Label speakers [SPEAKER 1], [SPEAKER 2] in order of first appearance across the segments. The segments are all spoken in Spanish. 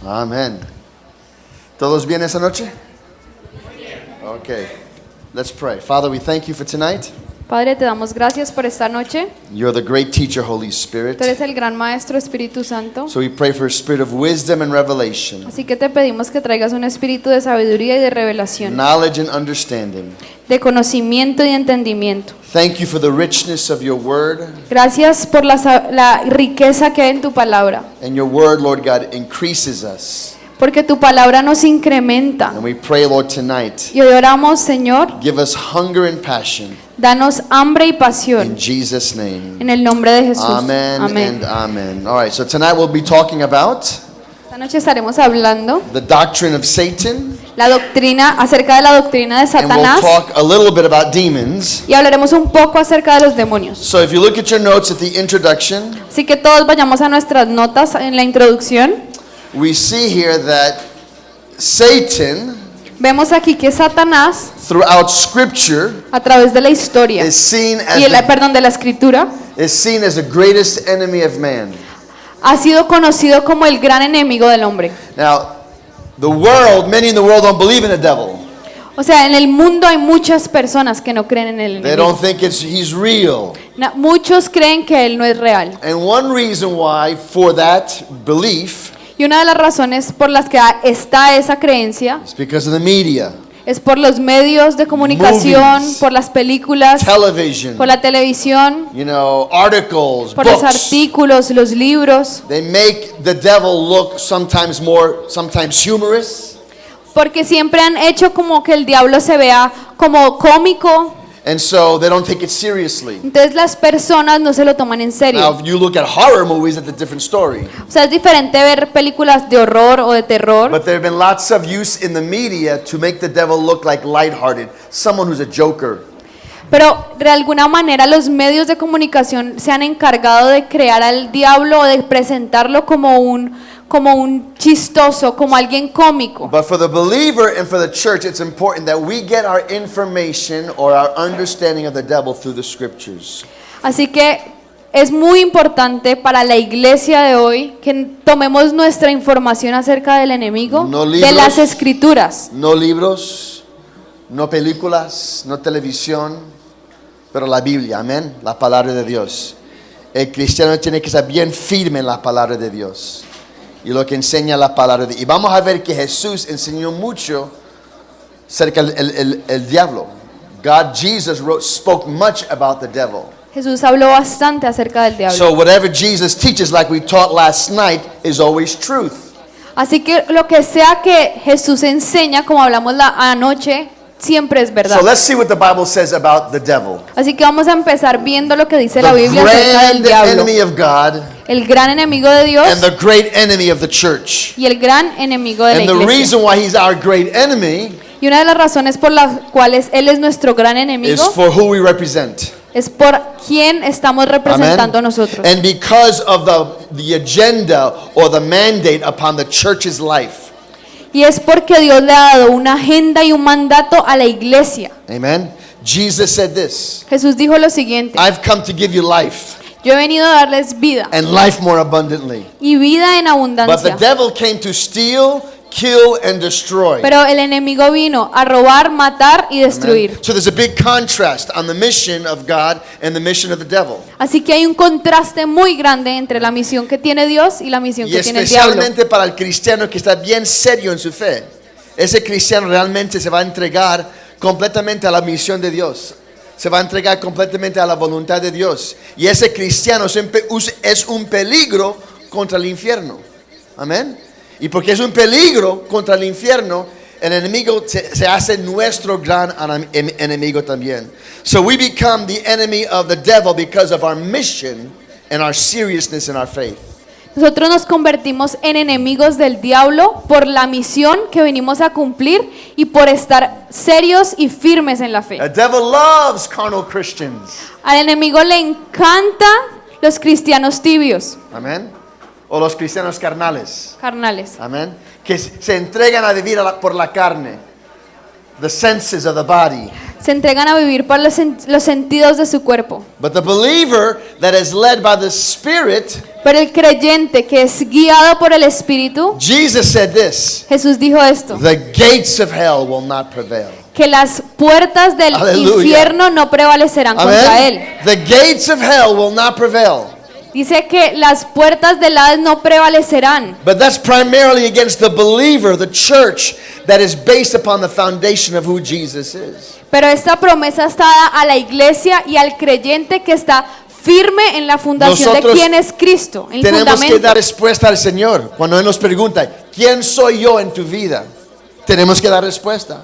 [SPEAKER 1] Amén. ¿Todos bien esa noche? Okay. Let's pray. Father, we thank you for tonight.
[SPEAKER 2] Padre, te damos gracias por esta noche.
[SPEAKER 1] You're the great teacher, Holy Spirit.
[SPEAKER 2] Tú eres el gran maestro, Espíritu Santo.
[SPEAKER 1] So we pray for a spirit of wisdom and revelation,
[SPEAKER 2] Así que te pedimos que traigas un espíritu de sabiduría y de revelación,
[SPEAKER 1] knowledge and understanding.
[SPEAKER 2] de conocimiento y entendimiento.
[SPEAKER 1] Thank you for the richness of your word.
[SPEAKER 2] Gracias por la riqueza que hay en tu palabra,
[SPEAKER 1] And your word, Lord God, increases us.
[SPEAKER 2] porque tu palabra nos incrementa.
[SPEAKER 1] And we pray, Lord, tonight,
[SPEAKER 2] Y hoy oramos, Señor,
[SPEAKER 1] give us hunger and passion.
[SPEAKER 2] danos hambre y
[SPEAKER 1] In
[SPEAKER 2] pasión.
[SPEAKER 1] Jesus' name.
[SPEAKER 2] En el nombre de Jesús.
[SPEAKER 1] Amen
[SPEAKER 2] Amén.
[SPEAKER 1] and amen. All right, so tonight we'll be talking about
[SPEAKER 2] Esta noche estaremos hablando
[SPEAKER 1] the doctrine of Satan.
[SPEAKER 2] acerca de la doctrina de
[SPEAKER 1] And we'll
[SPEAKER 2] Satanás,
[SPEAKER 1] talk a little bit about demons.
[SPEAKER 2] y hablaremos un poco acerca de los demonios.
[SPEAKER 1] So if you look at your notes at the introduction,
[SPEAKER 2] Así que todos vayamos a nuestras notas en la introducción.
[SPEAKER 1] we see here that Satan,
[SPEAKER 2] Vemos aquí que Satanás,
[SPEAKER 1] throughout Scripture,
[SPEAKER 2] a través de la historia
[SPEAKER 1] is seen
[SPEAKER 2] y
[SPEAKER 1] as
[SPEAKER 2] de la escritura,
[SPEAKER 1] the greatest enemy of man.
[SPEAKER 2] ha sido conocido como el gran enemigo del hombre.
[SPEAKER 1] Now, many in the world don't believe in the devil.
[SPEAKER 2] O sea, en el mundo hay muchas personas que no creen en el
[SPEAKER 1] They
[SPEAKER 2] enemigo.
[SPEAKER 1] don't think he's real.
[SPEAKER 2] Muchos creen que él no es real.
[SPEAKER 1] And one reason why for that belief
[SPEAKER 2] Y una de las razones por las que está esa creencia
[SPEAKER 1] is because of the media,
[SPEAKER 2] es por los medios de comunicación,
[SPEAKER 1] Movies.
[SPEAKER 2] por las películas,
[SPEAKER 1] television,
[SPEAKER 2] por la televisión,
[SPEAKER 1] articles,
[SPEAKER 2] por los
[SPEAKER 1] books.
[SPEAKER 2] artículos, los libros,
[SPEAKER 1] They make the devil look sometimes humorous.
[SPEAKER 2] porque siempre han hecho como que el diablo se vea como cómico.
[SPEAKER 1] And so they don't take it seriously.
[SPEAKER 2] Entonces las personas no se lo toman en
[SPEAKER 1] Now,
[SPEAKER 2] serio.
[SPEAKER 1] if you look at horror movies, that's a different story.
[SPEAKER 2] O sea, es diferente ver películas de horror o de terror,
[SPEAKER 1] But there have been lots of use in the media to make the devil look like lighthearted, someone who's a joker.
[SPEAKER 2] pero de alguna manera los medios de comunicación se han encargado de crear al diablo o de presentarlo como un chistoso, como alguien cómico.
[SPEAKER 1] But for the believer and for the church, it's important that we get our information or our understanding of the devil through the scriptures.
[SPEAKER 2] Así que es muy importante para la iglesia de hoy que tomemos nuestra información acerca del enemigo
[SPEAKER 1] No
[SPEAKER 2] de
[SPEAKER 1] libros.
[SPEAKER 2] las escrituras.
[SPEAKER 1] No libros, no películas, no televisión, pero la Biblia, amén, la palabra de Dios. El cristiano tiene que estar bien firme en la palabra de Dios y lo que enseña la palabra de Dios. Y vamos a ver que Jesús enseñó mucho acerca el diablo. Jesus spoke much about the devil.
[SPEAKER 2] Jesús habló bastante acerca del diablo.
[SPEAKER 1] So whatever Jesus teaches, like we taught last night, is always truth.
[SPEAKER 2] Así que lo que sea que Jesús enseña, como hablamos anoche, siempre es verdad.
[SPEAKER 1] So let's see what the Bible says about the devil.
[SPEAKER 2] Así que vamos a empezar viendo lo que dice la
[SPEAKER 1] The
[SPEAKER 2] Biblia acerca del
[SPEAKER 1] grand
[SPEAKER 2] diablo,
[SPEAKER 1] enemy of God
[SPEAKER 2] el gran enemigo de Dios
[SPEAKER 1] and the great enemy of the church.
[SPEAKER 2] y el gran enemigo de la
[SPEAKER 1] And the
[SPEAKER 2] iglesia.
[SPEAKER 1] reason why he's our great enemy
[SPEAKER 2] Y una de las razones por las cuales Él es nuestro gran
[SPEAKER 1] is
[SPEAKER 2] enemigo
[SPEAKER 1] for who we represent.
[SPEAKER 2] es por quién estamos representando
[SPEAKER 1] Amen.
[SPEAKER 2] nosotros.
[SPEAKER 1] And because of the agenda or the mandate upon the church's life.
[SPEAKER 2] Y es porque Dios le ha dado una agenda y un mandato a la iglesia.
[SPEAKER 1] Amen. Jesus said this,
[SPEAKER 2] Jesús dijo lo siguiente:
[SPEAKER 1] I've come to give you life
[SPEAKER 2] yo he venido a darles vida
[SPEAKER 1] and life more abundantly.
[SPEAKER 2] y vida en
[SPEAKER 1] But the
[SPEAKER 2] abundancia.
[SPEAKER 1] devil came to steal, kill, and destroy.
[SPEAKER 2] Pero el enemigo vino a robar, matar y
[SPEAKER 1] Amen.
[SPEAKER 2] destruir.
[SPEAKER 1] So there's a big contrast on the mission of God and the mission of the devil.
[SPEAKER 2] Así que hay un contraste muy grande entre la misión que tiene Dios y la misión
[SPEAKER 1] Y
[SPEAKER 2] que tiene el diablo.
[SPEAKER 1] especialmente para el cristiano que está bien serio en su fe. Ese cristiano realmente se va a entregar completamente a la misión de Dios. Se va a entregar completamente a la voluntad de Dios. Y ese cristiano siempre es un peligro contra el infierno. Amén. Y porque es un peligro contra el infierno, el enemigo se hace nuestro gran enemigo también. So we become the enemy of the devil because of our mission and our seriousness in our faith.
[SPEAKER 2] Nosotros nos convertimos en enemigos del diablo por la misión que venimos a cumplir y por estar serios y firmes en la fe.
[SPEAKER 1] The devil loves carnal Christians.
[SPEAKER 2] Al enemigo le encanta los cristianos tibios,
[SPEAKER 1] Amén. O los cristianos carnales.
[SPEAKER 2] carnales,
[SPEAKER 1] Amén. Que se entregan a vivir por la carne. The senses of the body.
[SPEAKER 2] Se entregan a vivir por los sentidos de su cuerpo.
[SPEAKER 1] But the believer that is led by the Spirit,
[SPEAKER 2] Pero el creyente que es guiado por el Espíritu,
[SPEAKER 1] Jesus said this,
[SPEAKER 2] Jesús dijo esto,
[SPEAKER 1] the gates of hell will not prevail.
[SPEAKER 2] que las puertas del
[SPEAKER 1] Aleluya.
[SPEAKER 2] infierno no prevalecerán contra él.
[SPEAKER 1] Amen. The gates of hell will not prevail.
[SPEAKER 2] Dice que las puertas del Hades no prevalecerán.
[SPEAKER 1] But that's primarily against the believer, the church, that is based upon the foundation of who Jesus is.
[SPEAKER 2] Pero esta promesa está dada a la iglesia y al creyente que está firme en la fundación
[SPEAKER 1] Nosotros
[SPEAKER 2] de quién es Cristo, el
[SPEAKER 1] Tenemos que
[SPEAKER 2] fundamento.
[SPEAKER 1] dar respuesta al Señor. Cuando Él nos pregunta, ¿quién soy yo en tu vida? Tenemos que dar respuesta.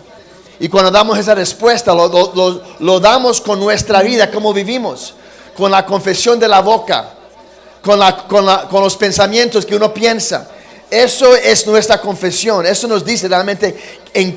[SPEAKER 1] Y cuando damos esa respuesta, lo damos con nuestra vida, como vivimos, con la confesión de la boca, con los pensamientos que uno piensa. Eso es nuestra confesión. Eso nos dice realmente en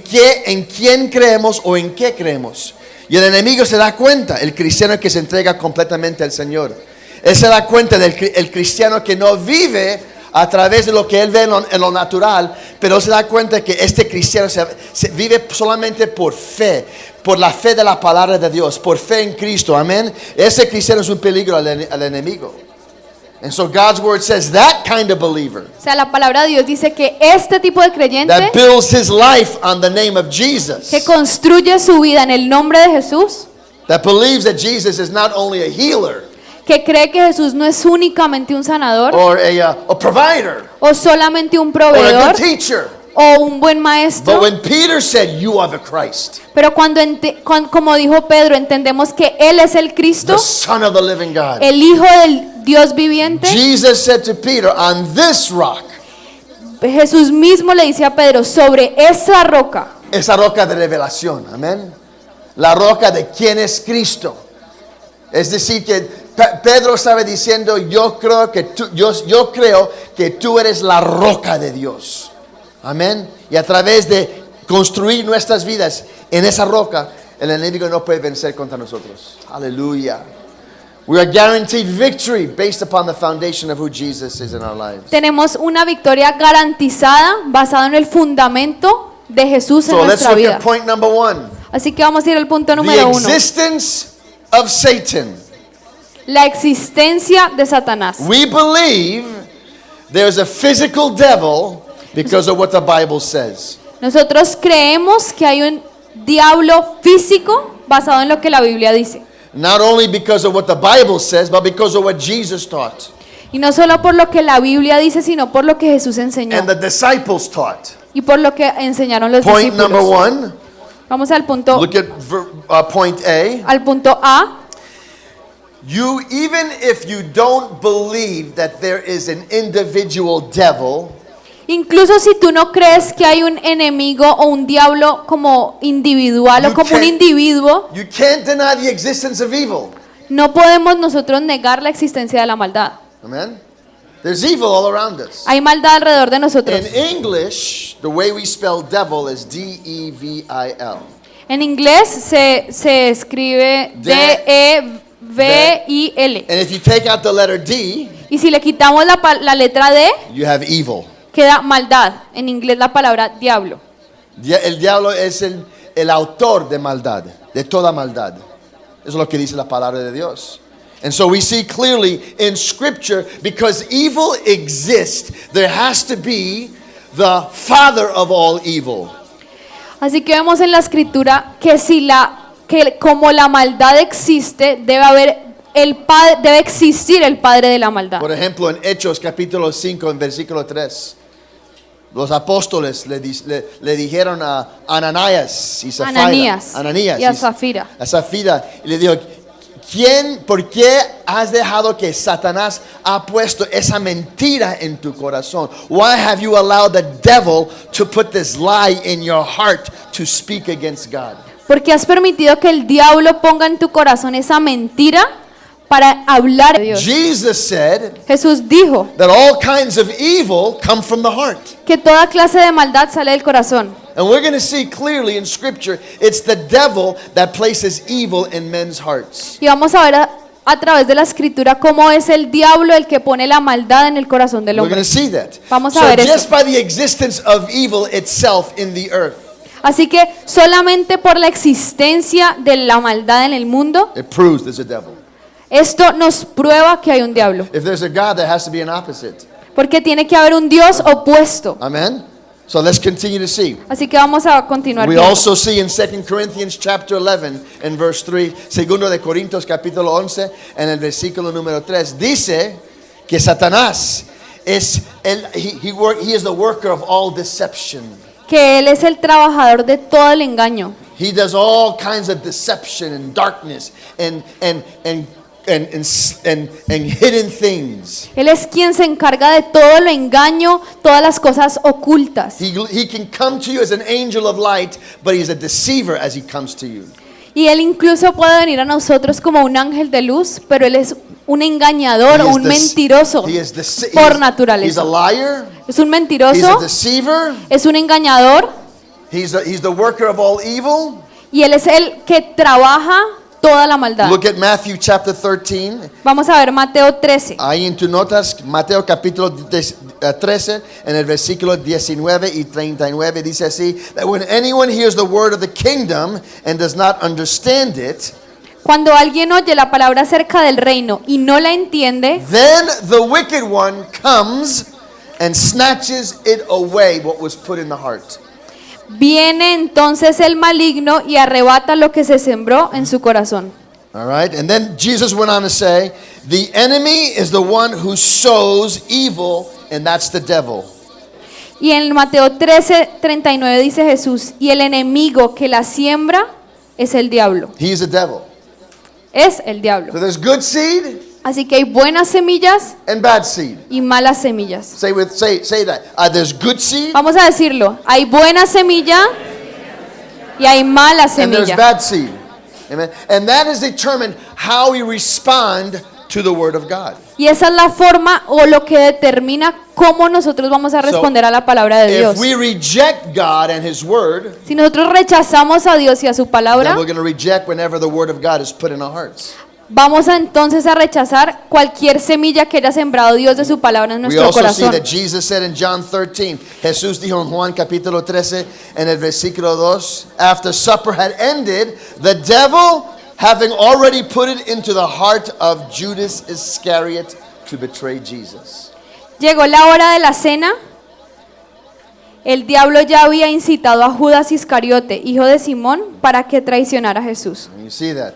[SPEAKER 1] quién creemos o en qué creemos. Y el enemigo se da cuenta, el cristiano que se entrega completamente al Señor. Él se da cuenta del cristiano que no vive a través de lo que él ve en lo natural, pero se da cuenta que este cristiano se vive solamente por fe, por la fe de la palabra de Dios, por fe en Cristo. Amén. Ese cristiano es un peligro al enemigo. And so God's word says that kind of believer
[SPEAKER 2] O sea, la palabra de Dios dice que este tipo de creyente
[SPEAKER 1] that builds his life on the name of Jesus,
[SPEAKER 2] que construye su vida en el nombre de Jesús,
[SPEAKER 1] that believes that Jesus is not only a healer
[SPEAKER 2] que cree que Jesús no es únicamente un sanador
[SPEAKER 1] or a provider
[SPEAKER 2] o solamente un
[SPEAKER 1] or a
[SPEAKER 2] proveedor
[SPEAKER 1] good teacher,
[SPEAKER 2] o un buen
[SPEAKER 1] but
[SPEAKER 2] maestro,
[SPEAKER 1] when Peter said, "You are the Christ,
[SPEAKER 2] pero como dijo Pedro, entendemos que Él es el Cristo,
[SPEAKER 1] the Son of the living God,"
[SPEAKER 2] el Hijo del Dios viviente.
[SPEAKER 1] Jesus said to Peter, "On this rock,"
[SPEAKER 2] Jesús mismo le dice a Pedro, sobre esa roca,
[SPEAKER 1] esa roca de revelación, amén, la roca de quién es Cristo. Es decir que Pedro estaba diciendo, yo creo que tú eres la roca de Dios. Amén. Y a través de construir nuestras vidas en esa roca, el enemigo no puede vencer contra nosotros. Aleluya. We are guaranteed victory based upon the foundation of who Jesus is in our lives.
[SPEAKER 2] tenemos una victoria garantizada basada en el fundamento de Jesús en
[SPEAKER 1] So let's
[SPEAKER 2] nuestra
[SPEAKER 1] look
[SPEAKER 2] vida.
[SPEAKER 1] at point number 1.
[SPEAKER 2] Así que vamos a ir al punto
[SPEAKER 1] The
[SPEAKER 2] número 1.
[SPEAKER 1] existence of Satan.
[SPEAKER 2] La existencia de Satanás.
[SPEAKER 1] We believe there's a physical devil because of what the Bible says.
[SPEAKER 2] Nosotros creemos que hay un diablo físico basado en lo que la Biblia dice.
[SPEAKER 1] Not only because of what the Bible says, but because of what Jesus taught
[SPEAKER 2] Y no solo por lo que la Biblia dice, sino por lo que Jesús enseñó
[SPEAKER 1] and the disciples taught.
[SPEAKER 2] y por lo que enseñaron los
[SPEAKER 1] Point number
[SPEAKER 2] discípulos.
[SPEAKER 1] 1,
[SPEAKER 2] Vamos al punto
[SPEAKER 1] look at point A.
[SPEAKER 2] A.
[SPEAKER 1] Even if you don't believe that there is an individual devil,
[SPEAKER 2] Incluso si tú no crees que hay un enemigo o un diablo como individual o
[SPEAKER 1] You
[SPEAKER 2] como un
[SPEAKER 1] can't-
[SPEAKER 2] individuo,
[SPEAKER 1] you can't deny the existence of evil.
[SPEAKER 2] no podemos nosotros negar la existencia de la maldad.
[SPEAKER 1] Amen? There's evil all around us.
[SPEAKER 2] Hay maldad alrededor de nosotros.
[SPEAKER 1] In English, the way we spell devil is D-E-V-I-L.
[SPEAKER 2] En inglés se escribe D-E-V-I-L.
[SPEAKER 1] And if you take out the letter D,
[SPEAKER 2] Y si le quitamos la letra D,
[SPEAKER 1] you have evil.
[SPEAKER 2] queda maldad. En inglés la palabra diablo.
[SPEAKER 1] El diablo es el autor de maldad, de toda maldad. Eso es lo que dice la palabra de Dios. And so we see clearly in Scripture, because evil exists, there has to be the father of all evil.
[SPEAKER 2] Así que vemos en la escritura que que como la maldad existe, debe existir el padre de la maldad.
[SPEAKER 1] Por ejemplo, en Hechos capítulo 5, en versículo 3, los apóstoles le dijeron a Ananías y Zafira,
[SPEAKER 2] Ananías y a Zafira.
[SPEAKER 1] a Zafira, y le dijo, ¿por qué has dejado que Satanás ha puesto esa mentira en tu corazón? Why have you allowed the devil to put this lie in your heart to speak against God?
[SPEAKER 2] Porque has permitido que el diablo ponga en tu corazón esa mentira para hablar de Dios.
[SPEAKER 1] Jesus said
[SPEAKER 2] Jesús dijo
[SPEAKER 1] that all kinds of evil come from the heart.
[SPEAKER 2] que toda clase de maldad sale del corazón.
[SPEAKER 1] And we're going to see clearly in Scripture, it's the devil that places evil in men's hearts.
[SPEAKER 2] Y vamos a ver a través de la escritura cómo es el diablo el que pone la maldad en el corazón del
[SPEAKER 1] We're going
[SPEAKER 2] hombre.
[SPEAKER 1] to see that.
[SPEAKER 2] Vamos a
[SPEAKER 1] So
[SPEAKER 2] ver
[SPEAKER 1] just
[SPEAKER 2] eso.
[SPEAKER 1] by the existence of evil itself in the earth,
[SPEAKER 2] Así que solamente por la existencia de la maldad en el mundo,
[SPEAKER 1] it proves there's a devil.
[SPEAKER 2] esto nos prueba que hay un diablo.
[SPEAKER 1] If there's a God, there has to be an opposite.
[SPEAKER 2] Porque tiene que haber un Dios opuesto.
[SPEAKER 1] Amen? So let's continue to see.
[SPEAKER 2] Así que vamos a continuar
[SPEAKER 1] We
[SPEAKER 2] viendo.
[SPEAKER 1] also see in 2 Corinthians chapter 11 and verse 3, segundo de Corintios capítulo 11 en el versículo número 3, dice que Satanás es he is the worker of all deception.
[SPEAKER 2] Que Él es el trabajador de todo el engaño.
[SPEAKER 1] He does all kinds of deception and darkness and hidden things.
[SPEAKER 2] Él es quien se encarga de todo el engaño, todas las cosas ocultas.
[SPEAKER 1] He can come to you as an angel of light, but he's a deceiver as he comes to you.
[SPEAKER 2] Y Él incluso puede venir a nosotros como un ángel de luz, pero Él es un engañador,
[SPEAKER 1] He is
[SPEAKER 2] un
[SPEAKER 1] dece-
[SPEAKER 2] mentiroso
[SPEAKER 1] he is dece-
[SPEAKER 2] por
[SPEAKER 1] he's a
[SPEAKER 2] naturaleza.
[SPEAKER 1] liar.
[SPEAKER 2] Es un
[SPEAKER 1] He's a
[SPEAKER 2] mentiroso,
[SPEAKER 1] deceiver.
[SPEAKER 2] es un engañador
[SPEAKER 1] He's the worker of all evil.
[SPEAKER 2] y Él es el que trabaja toda la maldad.
[SPEAKER 1] Look at Matthew chapter 13.
[SPEAKER 2] Vamos a ver Mateo 13.
[SPEAKER 1] Ahí en tus notas, Mateo capítulo 13, en el versículo 19 y 39, dice así, that when anyone hears the word of the kingdom and does not understand it,
[SPEAKER 2] Cuando alguien oye la palabra acerca del reino y no la entiende,
[SPEAKER 1] then the wicked one comes and snatches it away, what was put in the heart.
[SPEAKER 2] viene entonces el maligno y arrebata lo que se sembró en su corazón.
[SPEAKER 1] All right, and then Jesus went on to say, the enemy is the one who sows evil, and that's the devil.
[SPEAKER 2] Y en Mateo 13:39 dice Jesús, y el enemigo que la siembra es el diablo.
[SPEAKER 1] He's the devil.
[SPEAKER 2] Es el diablo.
[SPEAKER 1] So there's good seed
[SPEAKER 2] Así que hay buenas semillas
[SPEAKER 1] and bad seed.
[SPEAKER 2] y malas semillas.
[SPEAKER 1] Say that. There's good seed
[SPEAKER 2] Vamos a decirlo, hay buena semilla y hay mala
[SPEAKER 1] and there's
[SPEAKER 2] semilla.
[SPEAKER 1] bad seed. Amen. And that is determined how we respond to the word of God.
[SPEAKER 2] Y esa es la forma o lo que determina cómo nosotros vamos a responder a la palabra de Dios.
[SPEAKER 1] If we reject God and his word,
[SPEAKER 2] Si nosotros rechazamos a Dios y a su
[SPEAKER 1] then
[SPEAKER 2] palabra,
[SPEAKER 1] we're going to reject whenever the word of God is put in our hearts.
[SPEAKER 2] vamos a entonces a rechazar cualquier semilla que haya sembrado Dios de su palabra en
[SPEAKER 1] We
[SPEAKER 2] nuestro
[SPEAKER 1] also see
[SPEAKER 2] corazón.
[SPEAKER 1] that Jesus said in John 13, Jesús dijo en Juan capítulo 13 en el versículo 2, after supper had ended, the devil having already put it into the heart of Judas Iscariot to betray Jesus.
[SPEAKER 2] Llegó la hora de la cena. El diablo ya había incitado a Judas Iscariote, hijo de Simón, para que traicionara a Jesús.
[SPEAKER 1] And you see that.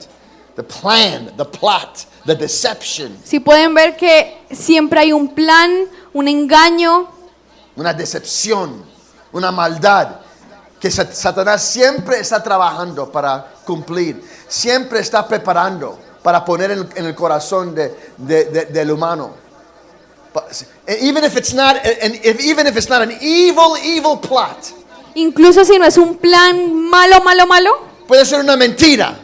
[SPEAKER 1] The plan, the plot, the deception,
[SPEAKER 2] Si pueden ver que siempre hay un plan, un engaño,
[SPEAKER 1] una decepción, una maldad que Satanás siempre está trabajando para cumplir, siempre está preparando para poner en el corazón del humano. Even if it's not an evil plot,
[SPEAKER 2] incluso si no es un plan malo,
[SPEAKER 1] puede ser una mentira,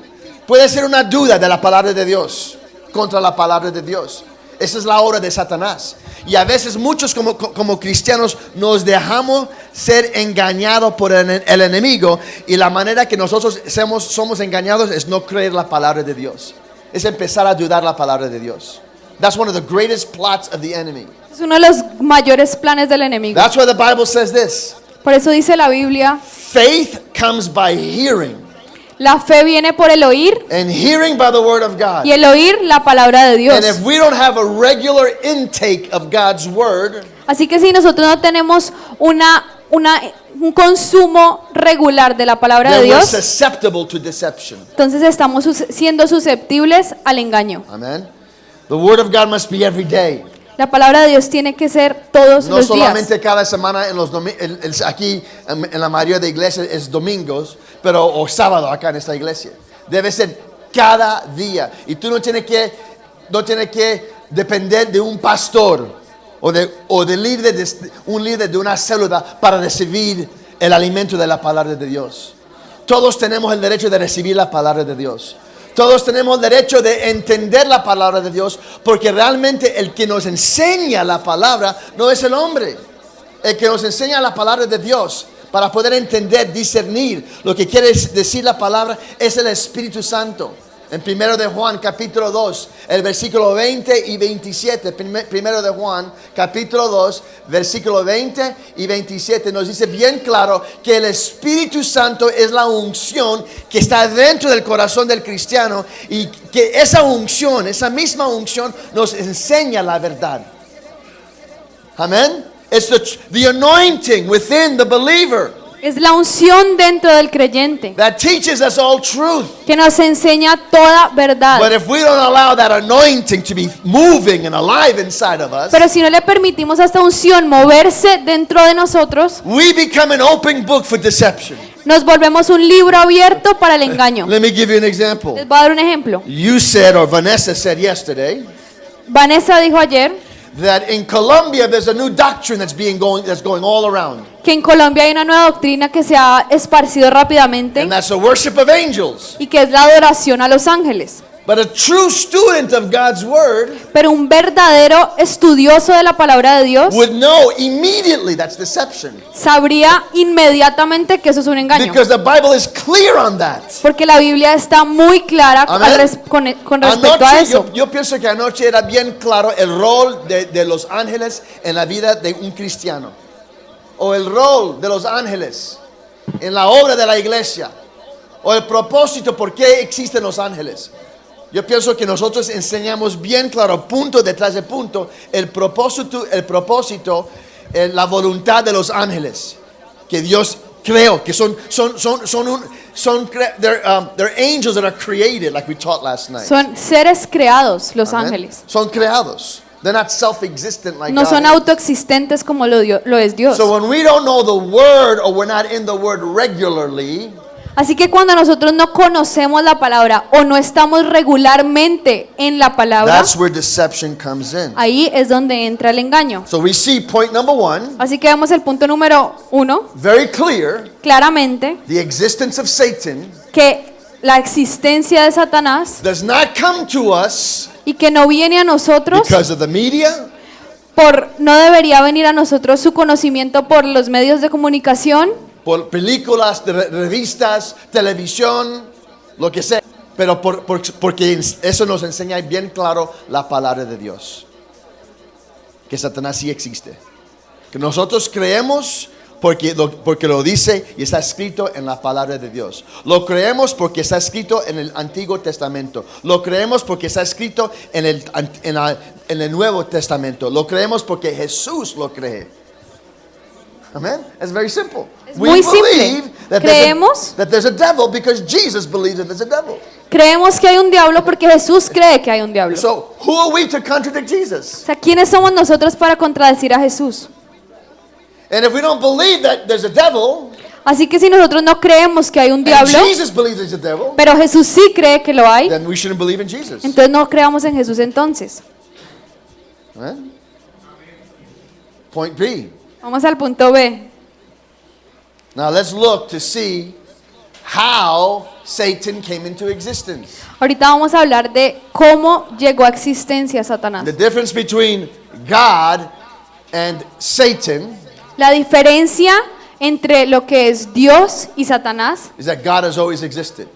[SPEAKER 1] puede ser una duda de la palabra de Dios contra la palabra de Dios. Esa es la obra de Satanás. Y a veces muchos como cristianos nos dejamos ser engañados por el enemigo, y la manera que nosotros somos engañados es no creer la palabra de Dios. Es empezar a dudar la palabra de Dios. That's one of the greatest plots of the enemy.
[SPEAKER 2] es uno de los mayores planes del enemigo.
[SPEAKER 1] That's why the Bible says this.
[SPEAKER 2] Por eso dice la Biblia,
[SPEAKER 1] Faith comes by hearing,
[SPEAKER 2] la fe viene por el oír
[SPEAKER 1] and hearing by the word of God.
[SPEAKER 2] y el oír la palabra de Dios.
[SPEAKER 1] And if we don't have a regular intake of God's word,
[SPEAKER 2] Así que si nosotros no tenemos un consumo regular de la palabra de
[SPEAKER 1] then we're
[SPEAKER 2] Dios,
[SPEAKER 1] susceptible to deception.
[SPEAKER 2] entonces estamos siendo susceptibles al engaño.
[SPEAKER 1] Amen. The word of God must be every day.
[SPEAKER 2] La palabra de Dios tiene que ser todos
[SPEAKER 1] No
[SPEAKER 2] los
[SPEAKER 1] solamente
[SPEAKER 2] días.
[SPEAKER 1] cada semana aquí en la mayoría de iglesias es domingos, pero o sábado acá en esta iglesia. Debe ser cada día. Y tú no tienes que depender de un pastor o de un líder de una célula para recibir el alimento de la palabra de Dios. Todos tenemos el derecho de recibir la palabra de Dios. Todos tenemos el derecho de entender la palabra de Dios, porque realmente el que nos enseña la palabra no es el hombre. El que nos enseña la palabra de Dios para poder entender, discernir lo que quiere decir la palabra es el Espíritu Santo. En 1 de Juan capítulo 2, el versículo 20 y 27, 1 de Juan capítulo 2, versículo 20 y 27 nos dice bien claro que el Espíritu Santo es la unción que está dentro del corazón del cristiano y que esa unción, esa misma unción nos enseña la verdad. Amén. It's the anointing within the believer
[SPEAKER 2] Es la unción dentro del creyente
[SPEAKER 1] that teaches us all truth.
[SPEAKER 2] que nos enseña toda verdad.
[SPEAKER 1] But if we don't allow that anointing to be moving and alive inside of us,
[SPEAKER 2] Pero si no le permitimos a esta unción moverse dentro de nosotros,
[SPEAKER 1] we become an open book for deception.
[SPEAKER 2] nos volvemos un libro abierto para el engaño.
[SPEAKER 1] Let me give you an example.
[SPEAKER 2] Les voy a dar un ejemplo.
[SPEAKER 1] You said, or Vanessa said yesterday,
[SPEAKER 2] Vanessa dijo ayer
[SPEAKER 1] that in Colombia there's a new doctrine that's going all around,
[SPEAKER 2] que en Colombia hay una nueva doctrina que se ha esparcido rápidamente
[SPEAKER 1] and that's the worship of angels.
[SPEAKER 2] y que es la adoración a los ángeles.
[SPEAKER 1] But a true student of God's word
[SPEAKER 2] Pero un verdadero estudioso de la palabra de Dios
[SPEAKER 1] would know immediately that's deception,
[SPEAKER 2] sabría inmediatamente que eso es un engaño.
[SPEAKER 1] because the Bible is clear on that.
[SPEAKER 2] Porque la Biblia está muy clara
[SPEAKER 1] Amén.
[SPEAKER 2] con respecto a
[SPEAKER 1] Anoche,
[SPEAKER 2] eso.
[SPEAKER 1] yo pienso que anoche era bien claro el rol de los ángeles en la vida de un cristiano, o el rol de los ángeles en la obra de la iglesia, o el propósito por qué existen los ángeles. Yo pienso que nosotros enseñamos bien claro, punto detrás de punto, el propósito, la voluntad de los ángeles que Dios creó, que they're angels that are created, like we taught last night.
[SPEAKER 2] Son seres creados los
[SPEAKER 1] Amen.
[SPEAKER 2] ángeles.
[SPEAKER 1] Son creados. They're not self-existent like
[SPEAKER 2] No
[SPEAKER 1] God
[SPEAKER 2] son
[SPEAKER 1] is.
[SPEAKER 2] autoexistentes como lo es Dios.
[SPEAKER 1] So when we don't know the word, or we're not in the word regularly,
[SPEAKER 2] Así que cuando nosotros no conocemos la palabra o no estamos regularmente en la palabra,
[SPEAKER 1] that's where deception comes in.
[SPEAKER 2] ahí es donde entra el engaño.
[SPEAKER 1] So we see point number 1,
[SPEAKER 2] Así que vemos el punto número 1,
[SPEAKER 1] very clear,
[SPEAKER 2] claramente,
[SPEAKER 1] the existence of Satan
[SPEAKER 2] que la existencia de Satanás
[SPEAKER 1] does not come to us
[SPEAKER 2] y que no viene a nosotros
[SPEAKER 1] because of the media,
[SPEAKER 2] no debería venir a nosotros su conocimiento por los medios de comunicación,
[SPEAKER 1] por películas, revistas, televisión, lo que sea, pero porque eso nos enseña bien claro la palabra de Dios, que Satanás sí existe, que nosotros creemos porque lo dice y está escrito en la palabra de Dios. Lo creemos porque está escrito en el Antiguo Testamento. Lo creemos porque está escrito en el Nuevo Testamento. Lo creemos porque Jesús lo cree. Amen. It's very simple.
[SPEAKER 2] Es muy simple. Creemos
[SPEAKER 1] that there's a devil because Jesus believes that there's a devil.
[SPEAKER 2] Creemos que hay un diablo porque Jesús cree que hay un diablo.
[SPEAKER 1] So, who are we to contradict Jesus?
[SPEAKER 2] O sea, ¿quiénes somos nosotros para contradecir a Jesús?
[SPEAKER 1] And if we don't believe that there's a devil,
[SPEAKER 2] Así que si nosotros no creemos que hay un
[SPEAKER 1] and
[SPEAKER 2] diablo,
[SPEAKER 1] Jesus believes there's a devil,
[SPEAKER 2] pero Jesús sí cree que lo hay,
[SPEAKER 1] then we shouldn't believe in Jesus.
[SPEAKER 2] entonces no creamos en Jesús entonces.
[SPEAKER 1] Amen? Point B.
[SPEAKER 2] Vamos al punto B.
[SPEAKER 1] Now let's look to see how Satan came into existence.
[SPEAKER 2] Ahorita vamos a hablar de cómo llegó a existencia Satanás.
[SPEAKER 1] The difference between God and Satan
[SPEAKER 2] La diferencia entre lo que es Dios y Satanás
[SPEAKER 1] is that God has always existed.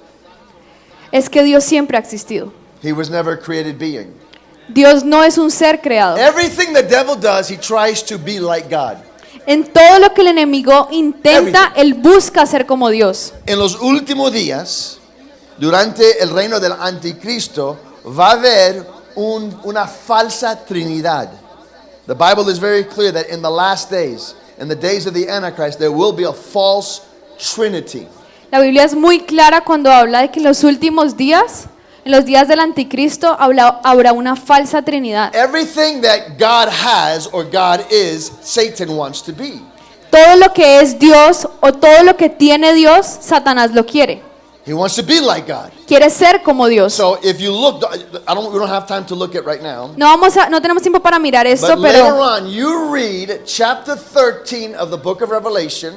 [SPEAKER 2] es que Dios siempre ha existido.
[SPEAKER 1] He was never a created being.
[SPEAKER 2] Dios no es un ser creado.
[SPEAKER 1] Everything the devil does, he tries to be like God.
[SPEAKER 2] En todo lo que el enemigo intenta, él busca ser como Dios.
[SPEAKER 1] En los últimos días, durante el reino del anticristo, va a haber una falsa trinidad. The Bible is very clear that in the last days, in the days of the Antichrist, there will be a false trinity.
[SPEAKER 2] La Biblia es muy clara cuando habla de que en los últimos días, en los días del anticristo, habrá una falsa trinidad.
[SPEAKER 1] Everything that God has or God is, Satan wants to be.
[SPEAKER 2] Todo lo que es Dios o todo lo que tiene Dios, Satanás lo quiere.
[SPEAKER 1] He wants to be like God.
[SPEAKER 2] Quiere ser como Dios.
[SPEAKER 1] So if you look, we don't have time to look at right now.
[SPEAKER 2] No tenemos tiempo para mirar esto,
[SPEAKER 1] But later
[SPEAKER 2] pero
[SPEAKER 1] on, you read chapter 13 of the book of Revelation.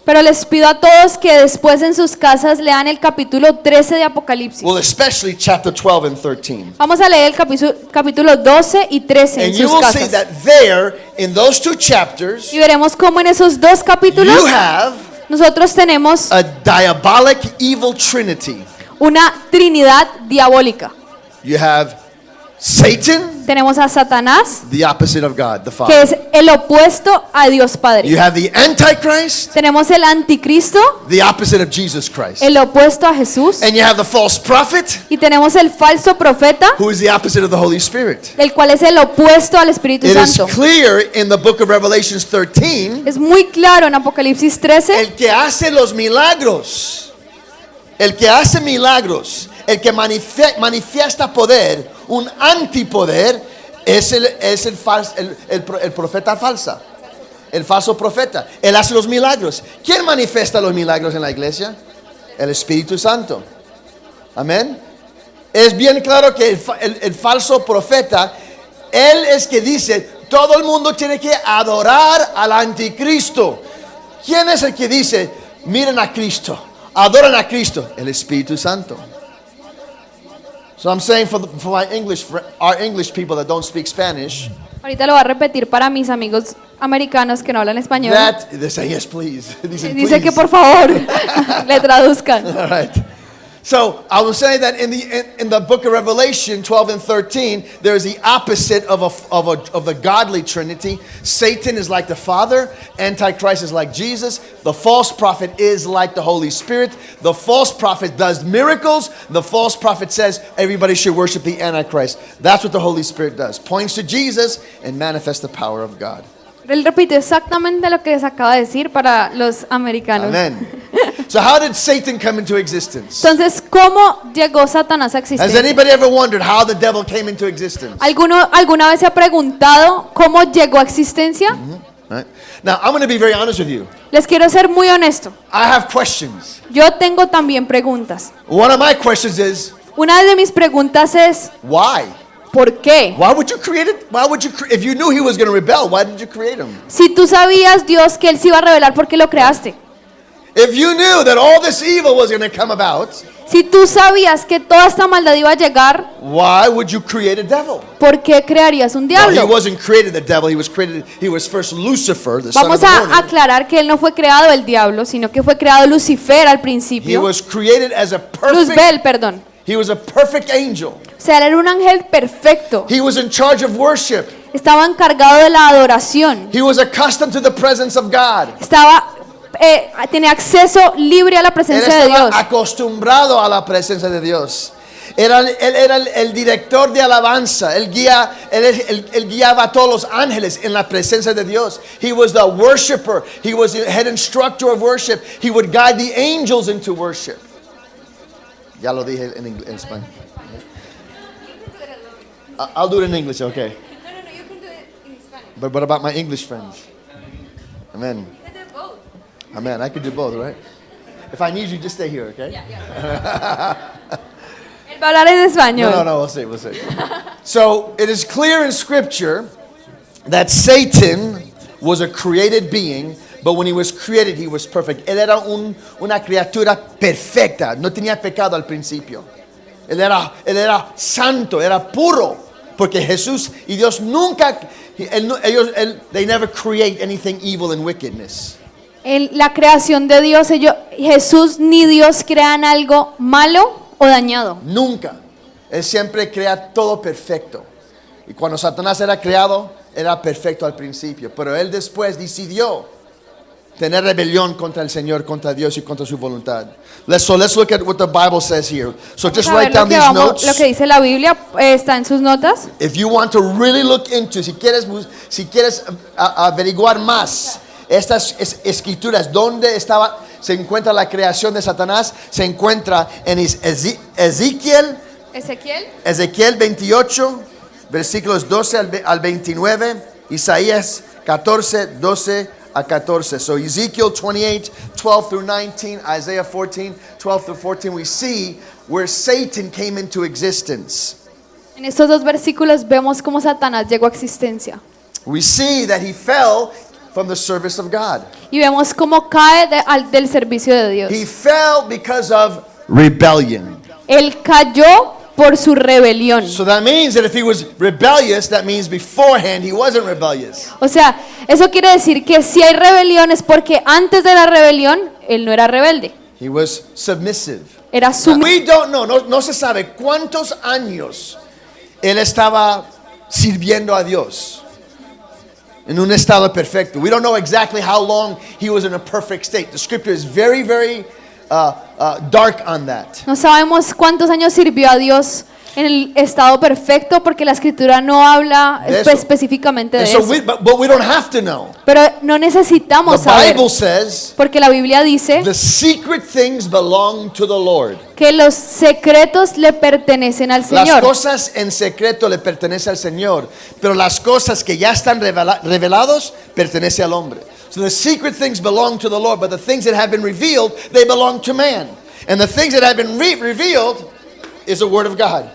[SPEAKER 2] les pido a todos que después en sus casas lean el capítulo 13 de Apocalipsis.
[SPEAKER 1] Well, especially chapter 12 and 13.
[SPEAKER 2] Vamos a leer el capítulo 12 y 13 en
[SPEAKER 1] And you
[SPEAKER 2] sus
[SPEAKER 1] will see
[SPEAKER 2] casas.
[SPEAKER 1] that there, in those two chapters,
[SPEAKER 2] Y veremos cómo en esos dos capítulos
[SPEAKER 1] you have
[SPEAKER 2] nosotros tenemos
[SPEAKER 1] a diabolic evil trinity.
[SPEAKER 2] una trinidad diabólica.
[SPEAKER 1] You have Satan,
[SPEAKER 2] Tenemos a Satanás,
[SPEAKER 1] the opposite of God, the
[SPEAKER 2] que
[SPEAKER 1] Father.
[SPEAKER 2] es el opuesto a Dios
[SPEAKER 1] You
[SPEAKER 2] Padre.
[SPEAKER 1] have the Antichrist,
[SPEAKER 2] Tenemos el anticristo,
[SPEAKER 1] the opposite of Jesus Christ.
[SPEAKER 2] el opuesto a Jesús.
[SPEAKER 1] And you have the false prophet,
[SPEAKER 2] Y tenemos el falso profeta,
[SPEAKER 1] who is the opposite of the Holy Spirit.
[SPEAKER 2] el cual es el opuesto al Espíritu
[SPEAKER 1] It is
[SPEAKER 2] Santo.
[SPEAKER 1] clear in the book of Revelations 13,
[SPEAKER 2] Es muy claro en Apocalipsis 13,
[SPEAKER 1] el que hace los milagros, el que hace milagros, el que manifiesta poder, un antipoder, es el profeta falsa, el falso profeta. Él hace los milagros. ¿Quién manifiesta los milagros en la iglesia? El Espíritu Santo. Amén. Es bien claro que el falso profeta, él es que dice, todo el mundo tiene que adorar al anticristo. ¿Quién es el que dice, miren a Cristo, adoran a Cristo? El Espíritu Santo. So I'm saying for my our English people that don't speak Spanish,
[SPEAKER 2] ahorita lo voy a repetir para mis amigos americanos que no hablan español.
[SPEAKER 1] that they say yes, please. Dicen,
[SPEAKER 2] Dice que
[SPEAKER 1] "Please."
[SPEAKER 2] por favor le traduzcan.
[SPEAKER 1] All right. So I was saying that in the book of Revelation 12 and 13, there is the opposite of the godly Trinity. Satan is like the Father, Antichrist is like Jesus, the false prophet is like the Holy Spirit. The false prophet does miracles. The false prophet says everybody should worship the Antichrist. That's what the Holy Spirit does. Points to Jesus and manifests the power of God.
[SPEAKER 2] Él repite exactamente lo que les acaba de decir para los americanos.
[SPEAKER 1] Amen. So how did Satan come into existence?
[SPEAKER 2] Entonces, ¿cómo llegó Satanás a
[SPEAKER 1] Has
[SPEAKER 2] existencia?
[SPEAKER 1] anybody ever wondered how the devil came into existence?
[SPEAKER 2] ¿Alguna vez se ha preguntado cómo llegó a existencia?
[SPEAKER 1] Right? Now, I'm going to be very honest with you.
[SPEAKER 2] Les quiero ser muy honesto.
[SPEAKER 1] I have questions.
[SPEAKER 2] Yo tengo también preguntas.
[SPEAKER 1] One of my questions is,
[SPEAKER 2] Una de mis preguntas es,
[SPEAKER 1] why?
[SPEAKER 2] ¿por qué?
[SPEAKER 1] Why would you create it? If you knew he was going to rebel, why did you create him?
[SPEAKER 2] Si tú sabías, Dios, que Él se iba a revelar, ¿por qué lo creaste?
[SPEAKER 1] If you knew that all this evil was going to come about,
[SPEAKER 2] Si tú sabías que toda esta maldad iba a llegar,
[SPEAKER 1] why would you create a devil?
[SPEAKER 2] ¿por qué crearías un
[SPEAKER 1] No, he
[SPEAKER 2] diablo?
[SPEAKER 1] wasn't created the devil. He was first Lucifer, the son of
[SPEAKER 2] Vamos
[SPEAKER 1] the
[SPEAKER 2] a
[SPEAKER 1] morning.
[SPEAKER 2] aclarar que Él no fue creado el diablo, sino que fue creado Lucifer al
[SPEAKER 1] He
[SPEAKER 2] principio.
[SPEAKER 1] was created as a
[SPEAKER 2] Luzbel, perdón.
[SPEAKER 1] He was a perfect angel.
[SPEAKER 2] O sea, él era un ángel perfecto.
[SPEAKER 1] He was in charge of worship.
[SPEAKER 2] Estaba encargado de la adoración.
[SPEAKER 1] He was accustomed to the presence of God.
[SPEAKER 2] Tenía acceso libre a la
[SPEAKER 1] Él
[SPEAKER 2] presencia de
[SPEAKER 1] estaba
[SPEAKER 2] Dios.
[SPEAKER 1] acostumbrado a la presencia de Dios. Él era el director de alabanza. Él guiaba a todos los ángeles en la presencia de Dios. He was the worshiper. He was the head instructor of worship. He would guide the angels into worship. Ya lo dije en español. I'll do it in English, okay.
[SPEAKER 2] No, you can do it in Spanish.
[SPEAKER 1] But what about my English friends? Amen. Amen. I could do both, right? If I need you, just stay here, okay?
[SPEAKER 2] Él va a hablar en español.
[SPEAKER 1] No, we'll see. So, it is clear in Scripture that Satan was a created being, but when he was created, he was perfect. Él era una criatura perfecta, no tenía pecado al principio. Él era santo, era puro, porque Jesús y Dios nunca, they never create anything evil and wickedness.
[SPEAKER 2] En la creación de Dios, Jesús ni Dios crean algo malo o dañado.
[SPEAKER 1] Nunca. Él siempre crea todo perfecto. Y cuando Satanás era creado, era perfecto al principio. Pero él después decidió tener rebelión contra el Señor, contra Dios y contra su voluntad. Let's look at what the Bible says here. So just
[SPEAKER 2] Vamos a ver
[SPEAKER 1] write down these
[SPEAKER 2] lo
[SPEAKER 1] notes.
[SPEAKER 2] que dice la Biblia está en sus notas.
[SPEAKER 1] If you want to really look into, si quieres averiguar más estas escrituras, ¿dónde se encuentra la creación de Satanás? Se encuentra en Ezequiel 28, versículos 12 al 29, Isaías 14, 12 a 14. So Ezekiel 28, 12 through 19, Isaiah 14, 12 through 14, we see where Satan came into existence.
[SPEAKER 2] En estos dos versículos vemos cómo Satanás llegó a existencia.
[SPEAKER 1] We see that he fell from the service of God.
[SPEAKER 2] Y vemos cómo cae del servicio de Dios.
[SPEAKER 1] He fell because of rebellion.
[SPEAKER 2] Él cayó por su rebelión.
[SPEAKER 1] So that means that if he was rebellious, that means beforehand he wasn't rebellious.
[SPEAKER 2] O sea, eso quiere decir que si hay rebelión es porque antes de la rebelión él no era rebelde.
[SPEAKER 1] He was submissive.
[SPEAKER 2] Era sumiso.
[SPEAKER 1] We don't know, no se sabe cuántos años él estaba sirviendo a Dios en un estado perfecto. We don't know exactly how long he was in a perfect state. The scripture is very, very dark on that.
[SPEAKER 2] No sabemos cuántos años sirvió a Dios en el estado perfecto porque la escritura no habla
[SPEAKER 1] De eso.
[SPEAKER 2] específicamente de
[SPEAKER 1] And so
[SPEAKER 2] eso.
[SPEAKER 1] but we don't have to know.
[SPEAKER 2] Pero no necesitamos
[SPEAKER 1] The
[SPEAKER 2] saber,
[SPEAKER 1] Bible says
[SPEAKER 2] porque la Biblia dice
[SPEAKER 1] the secret things belong to the Lord.
[SPEAKER 2] que los secretos le pertenecen al
[SPEAKER 1] Las
[SPEAKER 2] Señor.
[SPEAKER 1] cosas en secreto le pertenecen al Señor, pero las cosas que ya están revelados pertenecen al hombre. So the secret things belong to the Lord, but the things that have been revealed, they belong to man. And the things that have been revealed is the word of God.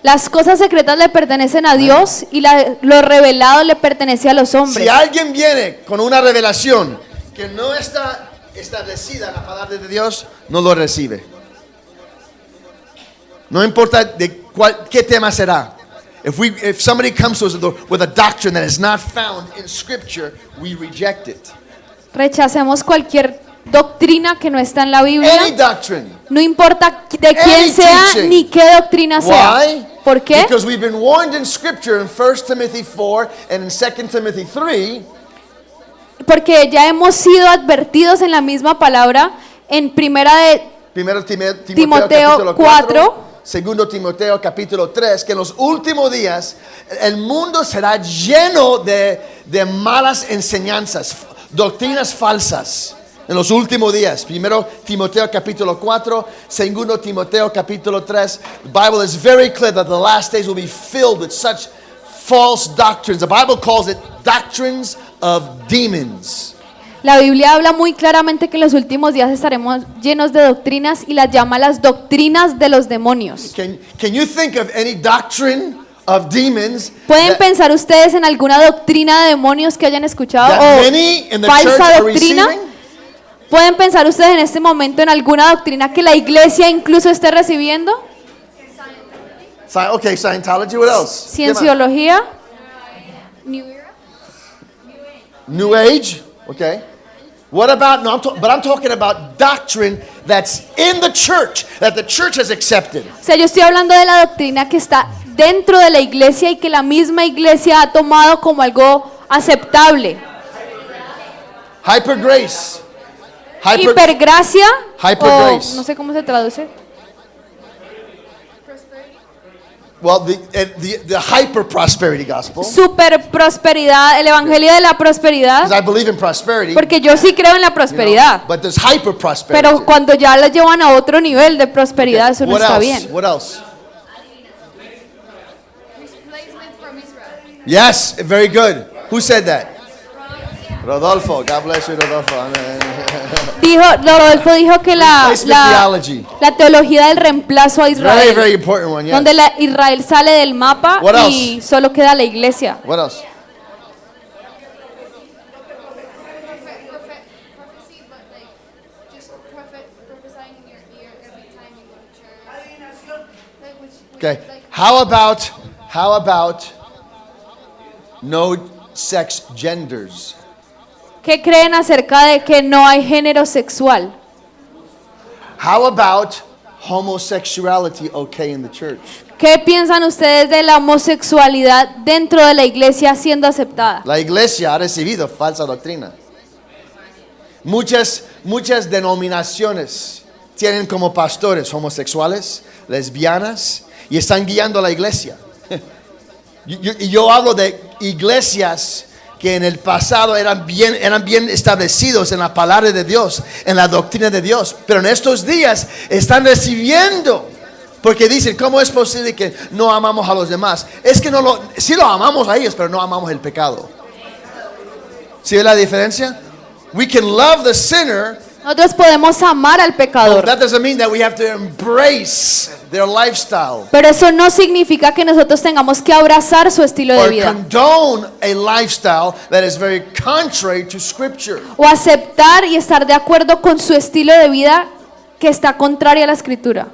[SPEAKER 2] Las cosas secretas le pertenecen a Dios y lo revelado le pertenece a los hombres.
[SPEAKER 1] Si alguien viene con una revelación que no está establecida en la palabra de Dios, no lo recibe. No importa de qué tema será. If somebody comes to us with a doctrine that is not found in Scripture, we reject it.
[SPEAKER 2] Rechacemos cualquier doctrina que no está en la
[SPEAKER 1] Any
[SPEAKER 2] Biblia.
[SPEAKER 1] doctrine.
[SPEAKER 2] No importa de quién
[SPEAKER 1] Any
[SPEAKER 2] sea
[SPEAKER 1] teaching.
[SPEAKER 2] ni qué doctrina sea.
[SPEAKER 1] Why?
[SPEAKER 2] ¿Por qué?
[SPEAKER 1] Because we've been warned in Scripture in 1 Timothy 4 and in 2 Timothy 3
[SPEAKER 2] Porque ya hemos sido advertidos en la misma palabra en primera de
[SPEAKER 1] Primero
[SPEAKER 2] Timoteo
[SPEAKER 1] capítulo
[SPEAKER 2] 4,
[SPEAKER 1] segundo Timoteo capítulo 3, que en los últimos días el mundo será lleno de malas enseñanzas, doctrinas falsas. En los últimos días, primero Timoteo capítulo 4, segundo Timoteo capítulo 3, the Bible is very clear that the last days will be filled with such false doctrines. The Bible calls it doctrines of demons.
[SPEAKER 2] la Biblia habla muy claramente que en los últimos días estaremos llenos de doctrinas y las llama las doctrinas de los demonios.
[SPEAKER 1] Can you think of any doctrine of demons
[SPEAKER 2] ¿Pueden
[SPEAKER 1] that-
[SPEAKER 2] pensar ustedes en alguna doctrina de demonios que hayan escuchado
[SPEAKER 1] that
[SPEAKER 2] o
[SPEAKER 1] many in the church
[SPEAKER 2] falsa
[SPEAKER 1] are
[SPEAKER 2] doctrina?
[SPEAKER 1] receiving?
[SPEAKER 2] ¿Pueden pensar ustedes en este momento en alguna doctrina que la iglesia incluso esté recibiendo?
[SPEAKER 1] Okay, Scientology, what else? ¿Qué más?
[SPEAKER 2] Cienciología.
[SPEAKER 1] New Age, okay. What about, but I'm talking about doctrine that's in the church, that the church has accepted.
[SPEAKER 2] O sea, yo estoy hablando de la doctrina que está dentro de la iglesia y que la misma iglesia ha tomado como algo aceptable.
[SPEAKER 1] Hyper grace.
[SPEAKER 2] Hipergracia,
[SPEAKER 1] Hypergrace.
[SPEAKER 2] o no sé cómo se traduce.
[SPEAKER 1] Well, the hyper prosperity gospel,
[SPEAKER 2] Super prosperidad, el evangelio de la prosperidad,
[SPEAKER 1] because I believe in prosperity,
[SPEAKER 2] porque yo sí creo en la prosperidad.
[SPEAKER 1] but there's hyper prosperity.
[SPEAKER 2] Pero cuando ya la llevan a otro nivel de prosperidad, eso no
[SPEAKER 1] What
[SPEAKER 2] está
[SPEAKER 1] else?
[SPEAKER 2] bien.
[SPEAKER 1] What else? Yes, very good. Who said that? Rodolfo. God bless you, Rodolfo.
[SPEAKER 2] Rodolfo dijo que
[SPEAKER 1] Replacement theology.
[SPEAKER 2] la teología del reemplazo a
[SPEAKER 1] Very,
[SPEAKER 2] Israel,
[SPEAKER 1] very important one. Yes.
[SPEAKER 2] donde Israel sale del mapa
[SPEAKER 1] What
[SPEAKER 2] y solo queda la iglesia.
[SPEAKER 1] What else?
[SPEAKER 3] Prophecy, but like just prophesying in your ear every time you go to church. Like which
[SPEAKER 1] Okay.
[SPEAKER 3] like
[SPEAKER 1] How about no sex genders?
[SPEAKER 2] ¿Qué creen acerca de que no hay género sexual?
[SPEAKER 1] How about homosexuality okay in the church?
[SPEAKER 2] ¿Qué piensan ustedes de la homosexualidad dentro de la iglesia siendo aceptada?
[SPEAKER 1] La iglesia ha recibido falsa doctrina. Muchas denominaciones tienen como pastores homosexuales, lesbianas y están guiando a la iglesia. Y yo hablo de iglesias que en el pasado eran bien establecidos en la palabra de Dios, en la doctrina de Dios, pero en estos días están recibiendo, porque dicen, ¿cómo es posible que no amamos a los demás? Es que sí lo amamos a ellos, pero no amamos el pecado. ¿Sí ve la diferencia? We can love the sinner,
[SPEAKER 2] Nosotros podemos amar al
[SPEAKER 1] but
[SPEAKER 2] pecador,
[SPEAKER 1] that doesn't mean that we have to embrace their lifestyle
[SPEAKER 2] pero eso no significa que nosotros tengamos que abrazar su estilo de
[SPEAKER 1] or
[SPEAKER 2] vida
[SPEAKER 1] condone a lifestyle that is very contrary to Scripture.
[SPEAKER 2] o aceptar y estar de acuerdo con su estilo de vida que está contrario a la escritura.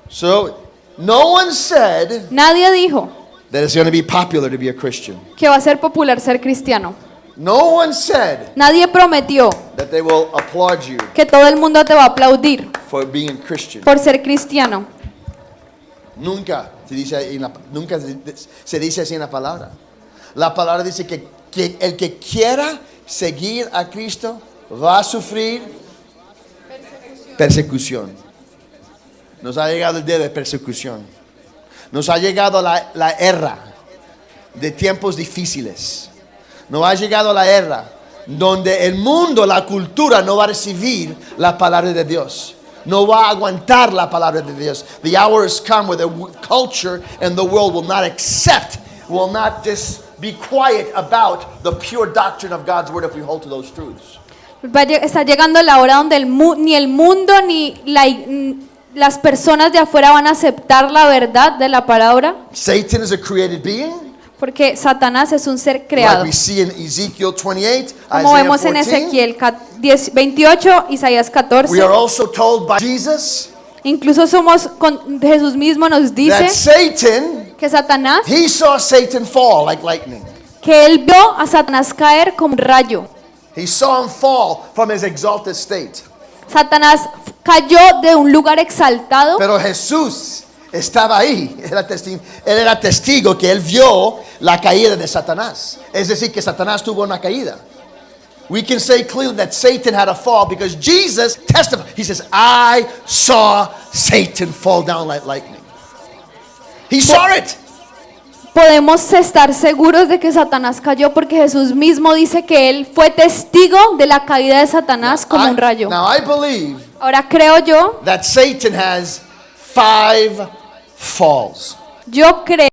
[SPEAKER 1] So, no one said
[SPEAKER 2] Nadie dijo
[SPEAKER 1] that it's going to be popular to be a Christian.
[SPEAKER 2] que va a ser popular ser cristiano.
[SPEAKER 1] No one said
[SPEAKER 2] Nadie prometió
[SPEAKER 1] that they will applaud you
[SPEAKER 2] que todo el mundo te va a aplaudir
[SPEAKER 1] for being Christian.
[SPEAKER 2] por ser cristiano.
[SPEAKER 1] Nunca se dice así en la palabra. La palabra dice que el que quiera seguir a Cristo va a sufrir persecución. Nos ha llegado el día de persecución. Nos ha llegado la era de tiempos difíciles. Nos ha llegado la era donde el mundo, la cultura no va a recibir la palabra de Dios. No va a aguantar la palabra de Dios. The hour has come where the culture and the world will not accept, will not just be quiet about the pure doctrine of God's word if we hold to those truths.
[SPEAKER 2] Está llegando la hora donde ni el mundo ni las personas de afuera van a aceptar la verdad de la palabra,
[SPEAKER 1] Satan is a created being,
[SPEAKER 2] porque Satanás es un ser
[SPEAKER 1] like
[SPEAKER 2] creado.
[SPEAKER 1] we see in Ezekiel 28,
[SPEAKER 2] Como
[SPEAKER 1] Isaiah
[SPEAKER 2] vemos en
[SPEAKER 1] 14.
[SPEAKER 2] Ezequiel 28, Isaías
[SPEAKER 1] We
[SPEAKER 2] 14.
[SPEAKER 1] are also told by Jesus
[SPEAKER 2] Incluso Jesús mismo nos
[SPEAKER 1] that
[SPEAKER 2] dice
[SPEAKER 1] Satan,
[SPEAKER 2] que Satanás,
[SPEAKER 1] he saw Satan fall like lightning.
[SPEAKER 2] que él vio a Satanás caer como un rayo.
[SPEAKER 1] He saw him fall from his exalted state.
[SPEAKER 2] Satanás cayó de un lugar exaltado,
[SPEAKER 1] Pero Jesús estaba ahí. Él era testigo que él vio la caída de Satanás. Es decir, que Satanás tuvo una caída. We can say clearly that Satan had a fall because Jesus testified. He says, I saw Satan fall down like lightning. He saw it.
[SPEAKER 2] podemos estar seguros de que Satanás cayó porque Jesús mismo dice que él fue testigo de la caída de Satanás como un rayo.
[SPEAKER 1] Now I believe
[SPEAKER 2] Ahora creo yo
[SPEAKER 1] that Satan has 5 falls.
[SPEAKER 2] Yo creo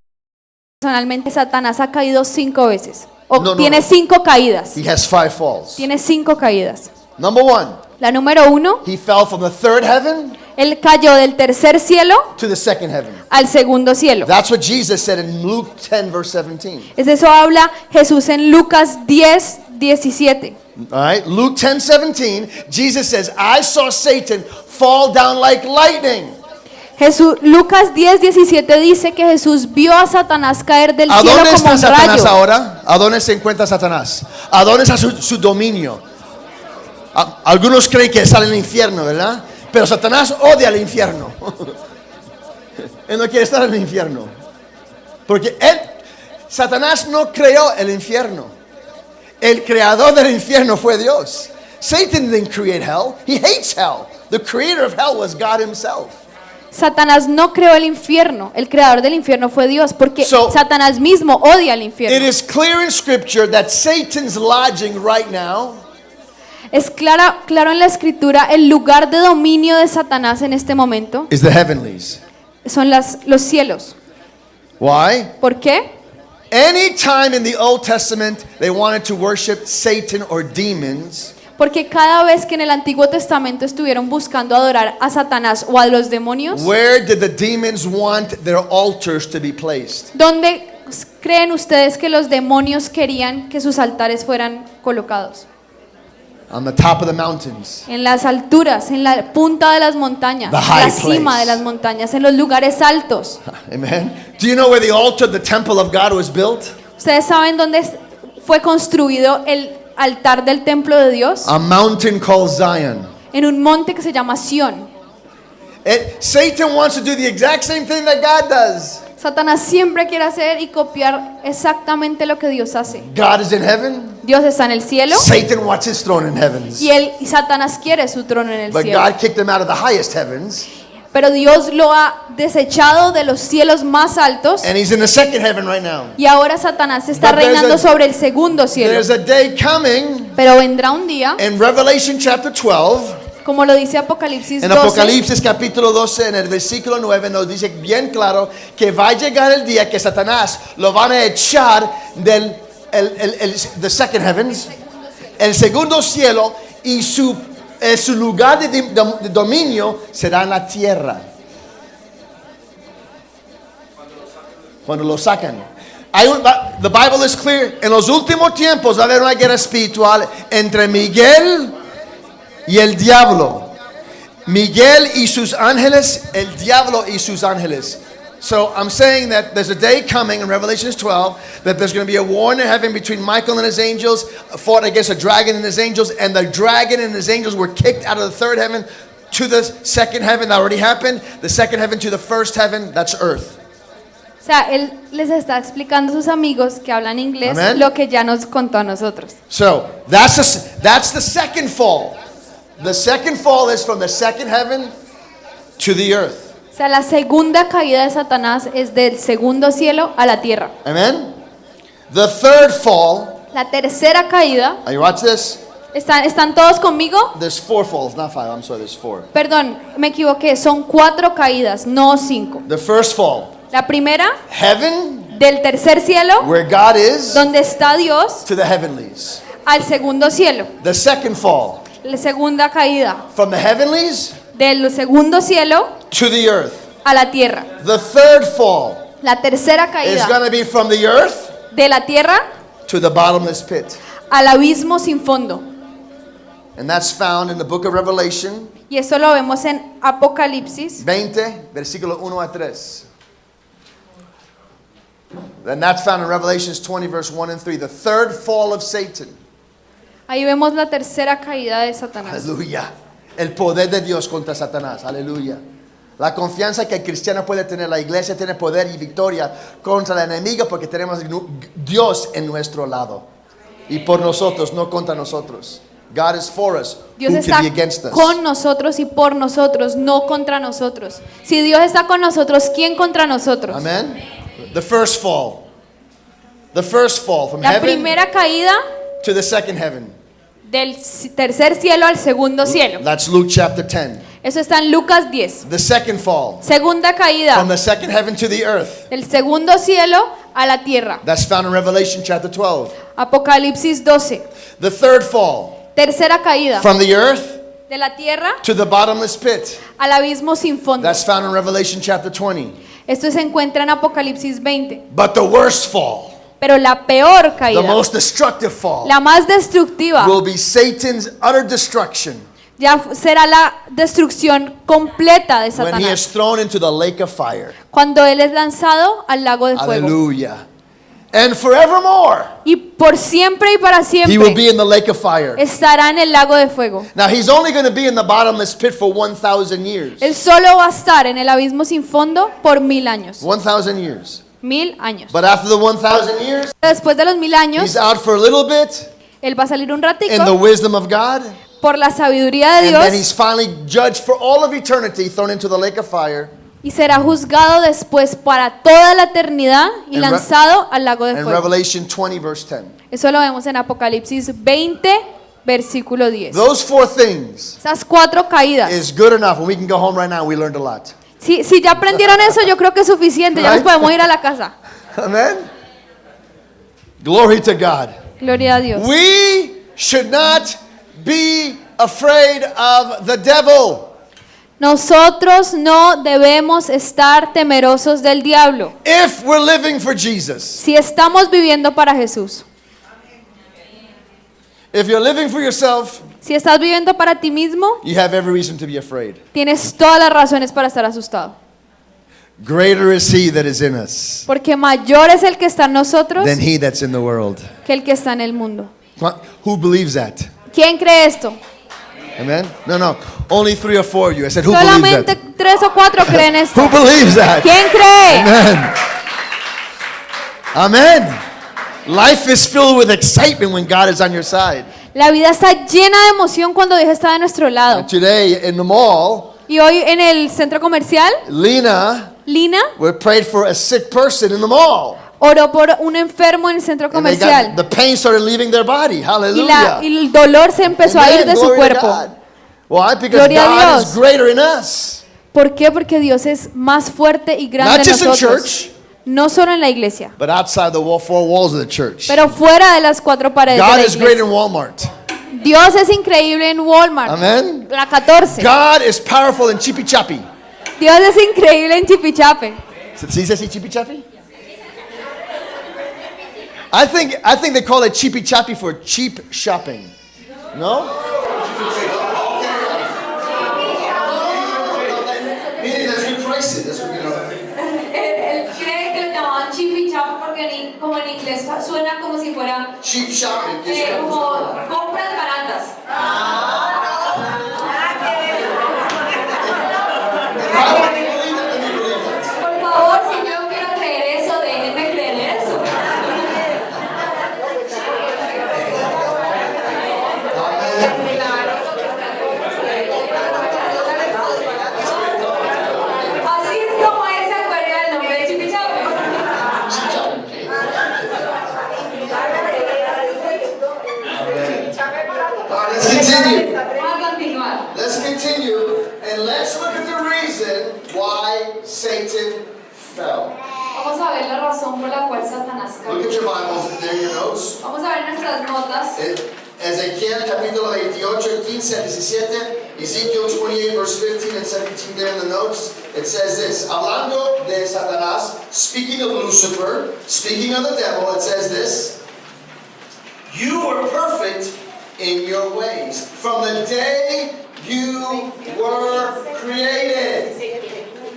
[SPEAKER 2] personalmente Satanás ha caído 5 veces. O
[SPEAKER 1] No, no,
[SPEAKER 2] tiene
[SPEAKER 1] no.
[SPEAKER 2] 5 caídas.
[SPEAKER 1] He has 5 falls.
[SPEAKER 2] Tiene 5 caídas.
[SPEAKER 1] Number 1,
[SPEAKER 2] La número 1,
[SPEAKER 1] he fell from the 3rd heaven
[SPEAKER 2] él cayó del tercer cielo
[SPEAKER 1] to the 2nd heaven.
[SPEAKER 2] al segundo cielo.
[SPEAKER 1] That's what Jesus said in Luke 10 verse 17.
[SPEAKER 2] Es eso habla Jesús en Lucas 10, 17.
[SPEAKER 1] All right, Luke 10:17, Jesus says, I saw Satan fall down like lightning.
[SPEAKER 2] Lucas 10, 17 dice que Jesús vio a Satanás caer del
[SPEAKER 1] ¿A
[SPEAKER 2] cielo
[SPEAKER 1] dónde
[SPEAKER 2] como
[SPEAKER 1] está
[SPEAKER 2] un
[SPEAKER 1] Satanás
[SPEAKER 2] rayo.
[SPEAKER 1] ahora? ¿A dónde se encuentra Satanás? ¿A dónde está su dominio? Algunos creen que está en el infierno, ¿verdad? Pero Satanás odia el infierno. Él no quiere estar en el infierno. Porque Satanás no creó el infierno. El creador del infierno fue Dios. Satan didn't create hell. He hates hell. The creator of hell was God himself.
[SPEAKER 2] Satanás no creó el infierno, el creador del infierno fue Dios, porque
[SPEAKER 1] So,
[SPEAKER 2] Satanás mismo odia el
[SPEAKER 1] It
[SPEAKER 2] infierno.
[SPEAKER 1] is clear in scripture that Satan's lodging right now
[SPEAKER 2] Es claro en la escritura, el lugar de dominio de Satanás en este momento
[SPEAKER 1] is the heavenlies.
[SPEAKER 2] son los cielos.
[SPEAKER 1] Why?
[SPEAKER 2] ¿Por qué?
[SPEAKER 1] Anytime in the Old Testament they wanted to worship Satan or demons,
[SPEAKER 2] Porque cada vez que en el Antiguo Testamento estuvieron buscando adorar a Satanás o a los demonios,
[SPEAKER 1] where did the demons want their altars to be placed?
[SPEAKER 2] ¿dónde creen ustedes que los demonios querían que sus altares fueran colocados?
[SPEAKER 1] On the top of the mountains.
[SPEAKER 2] En las alturas, en la punta de las montañas,
[SPEAKER 1] The
[SPEAKER 2] en
[SPEAKER 1] high
[SPEAKER 2] la cima
[SPEAKER 1] place.
[SPEAKER 2] de las montañas, en los lugares altos.
[SPEAKER 1] Amen. Do you know where the altar of the temple of God was built?
[SPEAKER 2] ¿Ustedes saben dónde fue construido el altar del templo de Dios?
[SPEAKER 1] A mountain called Zion.
[SPEAKER 2] En un monte que se llama Sión.
[SPEAKER 1] Satan wants to do the exact same thing that God does.
[SPEAKER 2] Satanás siempre quiere hacer y copiar exactamente lo que Dios hace.
[SPEAKER 1] God is in heaven.
[SPEAKER 2] Dios está en el cielo
[SPEAKER 1] Satan wants his throne in heavens.
[SPEAKER 2] y Satanás quiere su trono en el
[SPEAKER 1] But
[SPEAKER 2] cielo.
[SPEAKER 1] God kicked him out of the highest heavens.
[SPEAKER 2] Pero Dios lo ha desechado de los cielos más altos
[SPEAKER 1] And he's in the second heaven right now.
[SPEAKER 2] y ahora Satanás está
[SPEAKER 1] But there's
[SPEAKER 2] reinando
[SPEAKER 1] a-
[SPEAKER 2] sobre el segundo cielo.
[SPEAKER 1] There's a day coming
[SPEAKER 2] Pero vendrá un día,
[SPEAKER 1] in Revelation chapter 12.
[SPEAKER 2] como lo dice Apocalipsis
[SPEAKER 1] En
[SPEAKER 2] 12,
[SPEAKER 1] Apocalipsis capítulo 12, en el versículo 9, nos dice bien claro que va a llegar el día que Satanás lo van a echar del the second heavens, el segundo cielo, y su lugar de dominio será en la tierra. Cuando lo sacan. The Bible is clear. En los últimos tiempos va a haber una guerra espiritual entre Miguel y el diablo. Miguel y sus ángeles, el diablo y sus ángeles. So I'm saying that there's a day coming in Revelation 12 that there's going to be a war in heaven between Michael and his angels, fought against a dragon and his angels, and the dragon and his angels were kicked out of the third heaven to the second heaven. That already happened. The second heaven to the first heaven, that's earth.
[SPEAKER 2] O sea, él les está explicando a sus amigos que hablan inglés
[SPEAKER 1] Amen.
[SPEAKER 2] lo que ya nos contó a nosotros.
[SPEAKER 1] So that's the second fall. The second fall is from the second heaven to the earth.
[SPEAKER 2] O sea, la segunda caída de Satanás es del segundo cielo a la tierra.
[SPEAKER 1] Amen. The third fall,
[SPEAKER 2] La tercera caída,
[SPEAKER 1] are you watch this?
[SPEAKER 2] ¿están todos conmigo?
[SPEAKER 1] There's 4 falls, not 5. I'm sorry, there's 4.
[SPEAKER 2] Perdón, me equivoqué, son 4 caídas, no 5.
[SPEAKER 1] The first fall,
[SPEAKER 2] La primera,
[SPEAKER 1] heaven,
[SPEAKER 2] del tercer cielo,
[SPEAKER 1] where God is,
[SPEAKER 2] donde está Dios,
[SPEAKER 1] to the heavenlies.
[SPEAKER 2] al segundo cielo.
[SPEAKER 1] The second fall,
[SPEAKER 2] La segunda caída,
[SPEAKER 1] from the heavenlies
[SPEAKER 2] del segundo cielo
[SPEAKER 1] to the earth.
[SPEAKER 2] a la tierra.
[SPEAKER 1] The third fall
[SPEAKER 2] La tercera
[SPEAKER 1] is
[SPEAKER 2] caída,
[SPEAKER 1] going to be from the earth
[SPEAKER 2] de la tierra
[SPEAKER 1] to the bottomless pit.
[SPEAKER 2] al abismo sin fondo.
[SPEAKER 1] And that's found in the book of Revelation
[SPEAKER 2] Y eso lo vemos en Apocalipsis
[SPEAKER 1] 20, versículo 1 a 3. And that's found in Revelations 20, verse 1 and 3. The third fall of Satan.
[SPEAKER 2] Ahí vemos la tercera caída de Satanás.
[SPEAKER 1] Aleluya. El poder de Dios contra Satanás. Aleluya. La confianza que el cristiano puede tener, la iglesia tiene poder y victoria contra el enemigo porque tenemos Dios en nuestro lado. Y por nosotros, no contra nosotros. God is for us.
[SPEAKER 2] Dios
[SPEAKER 1] Who
[SPEAKER 2] está
[SPEAKER 1] can be against us?
[SPEAKER 2] con nosotros y por nosotros, no contra nosotros. Si Dios está con nosotros, ¿quién contra nosotros?
[SPEAKER 1] Amen. The first fall. The first fall from
[SPEAKER 2] La
[SPEAKER 1] heaven
[SPEAKER 2] primera caída
[SPEAKER 1] to the second heaven.
[SPEAKER 2] del tercer cielo al segundo cielo.
[SPEAKER 1] That's Luke chapter 10.
[SPEAKER 2] Eso está en Lucas 10.
[SPEAKER 1] The second fall
[SPEAKER 2] Segunda
[SPEAKER 1] from
[SPEAKER 2] caída
[SPEAKER 1] the second heaven to the earth.
[SPEAKER 2] del segundo cielo a la tierra.
[SPEAKER 1] That's found in Revelation chapter 12.
[SPEAKER 2] Apocalipsis 12.
[SPEAKER 1] The third fall
[SPEAKER 2] Tercera caída
[SPEAKER 1] from the earth
[SPEAKER 2] de la tierra
[SPEAKER 1] to the bottomless pit.
[SPEAKER 2] al abismo sin fondo.
[SPEAKER 1] That's found in Revelation chapter 20.
[SPEAKER 2] Esto se encuentra en Apocalipsis 20.
[SPEAKER 1] But the worst fall,
[SPEAKER 2] Pero la peor
[SPEAKER 1] the
[SPEAKER 2] caída,
[SPEAKER 1] most destructive fall,
[SPEAKER 2] la más destructiva,
[SPEAKER 1] will be Satan's utter destruction
[SPEAKER 2] ya será la destrucción completa de
[SPEAKER 1] when he is
[SPEAKER 2] Satanás.
[SPEAKER 1] thrown into the lake of fire.
[SPEAKER 2] Cuando él es lanzado al lago de fuego.
[SPEAKER 1] Hallelujah. And forevermore,
[SPEAKER 2] Y por siempre y para
[SPEAKER 1] he will
[SPEAKER 2] siempre
[SPEAKER 1] be in the lake of fire.
[SPEAKER 2] estará en el lago de fuego.
[SPEAKER 1] Now, he's only going to be in the bottomless pit for 1,000 years.
[SPEAKER 2] Él solo va a estar en el abismo sin fondo por 1000 años.
[SPEAKER 1] 1,000 years.
[SPEAKER 2] 1000 años.
[SPEAKER 1] But after the 1,000 years,
[SPEAKER 2] Después de los 1000 años,
[SPEAKER 1] he's out for a little bit
[SPEAKER 2] él va a salir un
[SPEAKER 1] in the
[SPEAKER 2] ratico
[SPEAKER 1] wisdom of God.
[SPEAKER 2] por la sabiduría de
[SPEAKER 1] And then
[SPEAKER 2] Dios
[SPEAKER 1] he's finally judged for all of eternity, thrown into the lake of fire.
[SPEAKER 2] y será juzgado después para toda la eternidad y
[SPEAKER 1] En
[SPEAKER 2] lanzado al lago de
[SPEAKER 1] In
[SPEAKER 2] fuego.
[SPEAKER 1] Revelation 20, verse 10.
[SPEAKER 2] Eso lo vemos en Apocalipsis 20, versículo 10.
[SPEAKER 1] Those 4 things
[SPEAKER 2] Esas 4 caídas.
[SPEAKER 1] is good enough. When we can go home right now, we learned a lot.
[SPEAKER 2] Si ya aprendieron eso, yo creo que es suficiente. Ya nos
[SPEAKER 1] Right?
[SPEAKER 2] podemos ir a la casa.
[SPEAKER 1] Amen? Glory to God.
[SPEAKER 2] Gloria a Dios.
[SPEAKER 1] We should not be afraid of the devil.
[SPEAKER 2] Nosotros no debemos estar temerosos del diablo
[SPEAKER 1] If we're living for Jesus.
[SPEAKER 2] si estamos viviendo para Jesús.
[SPEAKER 1] If you're living for yourself,
[SPEAKER 2] Si estás viviendo para ti mismo,
[SPEAKER 1] you have every reason to be afraid.
[SPEAKER 2] tienes todas las razones para estar asustado.
[SPEAKER 1] Greater is he that is in us
[SPEAKER 2] Porque mayor es el que está en nosotros
[SPEAKER 1] than he that's in the world.
[SPEAKER 2] que el que está en el mundo.
[SPEAKER 1] Who believes that?
[SPEAKER 2] ¿Quién cree esto?
[SPEAKER 1] Amen? No. Only 3 or 4 of you. I said, who believes
[SPEAKER 2] Solamente
[SPEAKER 1] that?
[SPEAKER 2] 3 o 4 creen esto.
[SPEAKER 1] Who believes that?
[SPEAKER 2] ¿Quién cree?
[SPEAKER 1] Amen. Amen. Life is filled with excitement when God is on your side.
[SPEAKER 2] La vida está llena de emoción cuando Dios está de nuestro lado.
[SPEAKER 1] Today in the mall,
[SPEAKER 2] Y hoy en el centro comercial,
[SPEAKER 1] Lina,
[SPEAKER 2] Lina
[SPEAKER 1] we prayed for a sick person in the mall.
[SPEAKER 2] oró por un enfermo en el centro
[SPEAKER 1] And they
[SPEAKER 2] comercial.
[SPEAKER 1] the pain started leaving their body.
[SPEAKER 2] Y
[SPEAKER 1] Hallelujah.
[SPEAKER 2] el dolor se empezó a ir
[SPEAKER 1] Amen.
[SPEAKER 2] de su
[SPEAKER 1] Glory to
[SPEAKER 2] cuerpo.
[SPEAKER 1] God. Why? Because
[SPEAKER 2] Gloria a
[SPEAKER 1] God
[SPEAKER 2] Dios.
[SPEAKER 1] is greater in us.
[SPEAKER 2] ¿Por qué? Porque Dios es más fuerte y grande
[SPEAKER 1] Not
[SPEAKER 2] en
[SPEAKER 1] just in
[SPEAKER 2] nosotros.
[SPEAKER 1] church,
[SPEAKER 2] No solo en la iglesia,
[SPEAKER 1] but outside the 4 walls of the church.
[SPEAKER 2] pero fuera de las 4 paredes de
[SPEAKER 1] God
[SPEAKER 2] la
[SPEAKER 1] is great
[SPEAKER 2] iglesia.
[SPEAKER 1] in Walmart.
[SPEAKER 2] Dios es increíble en Walmart.
[SPEAKER 1] Amen.
[SPEAKER 2] La 14.
[SPEAKER 1] God is powerful in Chippy Chappy.
[SPEAKER 2] Dios es increíble en Chipichape.
[SPEAKER 1] ¿Sí dice así Chippy Chappy? I think they call it Chippy Chappy for cheap shopping. No? Meaning there's good prices. That's what you know.
[SPEAKER 2] suena como si fuera
[SPEAKER 1] cheap shopping. Que es
[SPEAKER 2] como compras baratas.
[SPEAKER 1] How would you believe that? Let me believe that.
[SPEAKER 2] Por favor, si yo quiero creer eso, déjenme creer eso. Así es como él se acuerda del nombre de Chippy Chapa.
[SPEAKER 1] Cheap shopping. All right, let's continue.
[SPEAKER 2] Vamos a continuar.
[SPEAKER 1] Let's continue and let's look at the reason why Satan fell.
[SPEAKER 2] Vamos a ver la razón por la cual Satanás
[SPEAKER 1] Look
[SPEAKER 2] cayó.
[SPEAKER 1] at your Bibles, there your notes.
[SPEAKER 2] Vamos a ver nuestras notas.
[SPEAKER 1] Ezequiel capítulo 28, 15 a 17, Ezekiel 28 verse 15 and 17 there in the notes. It says this, hablando de Satanás, speaking of Lucifer, speaking of the devil, it says this, you were perfect in your ways from the day you were created.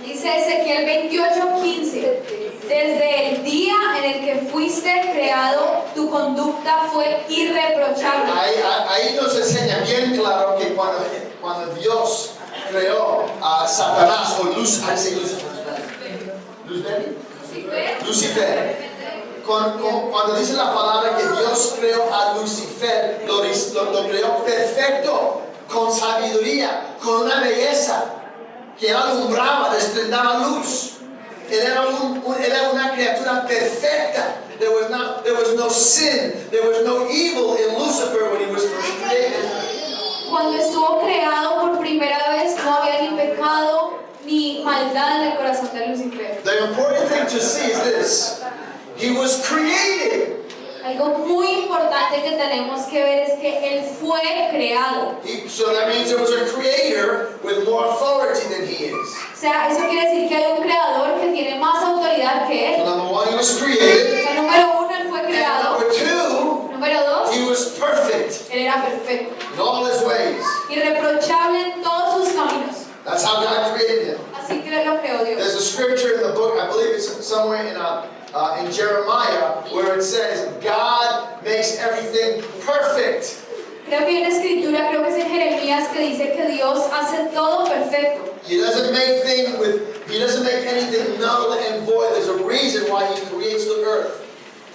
[SPEAKER 2] Dice Ezequiel 28:15. Desde el día en el que fuiste creado, tu conducta fue irreprochable.
[SPEAKER 1] Ahí nos enseña bien claro que cuando Dios creó a Satanás o Lucifer, cuando dice la palabra que Dios creó a Lucifer, lo creó perfecto, con sabiduría, con una belleza que alumbraba, desprendaba luz. Él era una criatura perfecta. There was no sin, there was no evil in Lucifer when he was first created.
[SPEAKER 2] Cuando estuvo creado por primera vez, no había ni pecado ni maldad en el corazón de Lucifer.
[SPEAKER 1] The important thing to see is this. He was created.
[SPEAKER 2] Algo muy importante que tenemos que ver es que él fue creado.
[SPEAKER 1] So that means there was a creator with more authority than he is.
[SPEAKER 2] O sea, eso quiere decir que hay un creador que tiene más autoridad que
[SPEAKER 1] So
[SPEAKER 2] él.
[SPEAKER 1] number one, he was created.
[SPEAKER 2] O sea, número uno, él fue
[SPEAKER 1] And
[SPEAKER 2] creado.
[SPEAKER 1] number two,
[SPEAKER 2] Número dos,
[SPEAKER 1] he was perfect
[SPEAKER 2] él era perfecto.
[SPEAKER 1] in all his ways.
[SPEAKER 2] Irreprochable en todos sus caminos.
[SPEAKER 1] That's how God created him.
[SPEAKER 2] Así que lo creó Dios.
[SPEAKER 1] There's a scripture in the book, I believe it's somewhere in Jeremiah, where it says, God makes everything perfect.
[SPEAKER 2] Creo que hay una escritura, creo que es en Jeremías, que dice que Dios hace todo perfecto.
[SPEAKER 1] He doesn't make anything null and void. There's a reason why he creates the earth.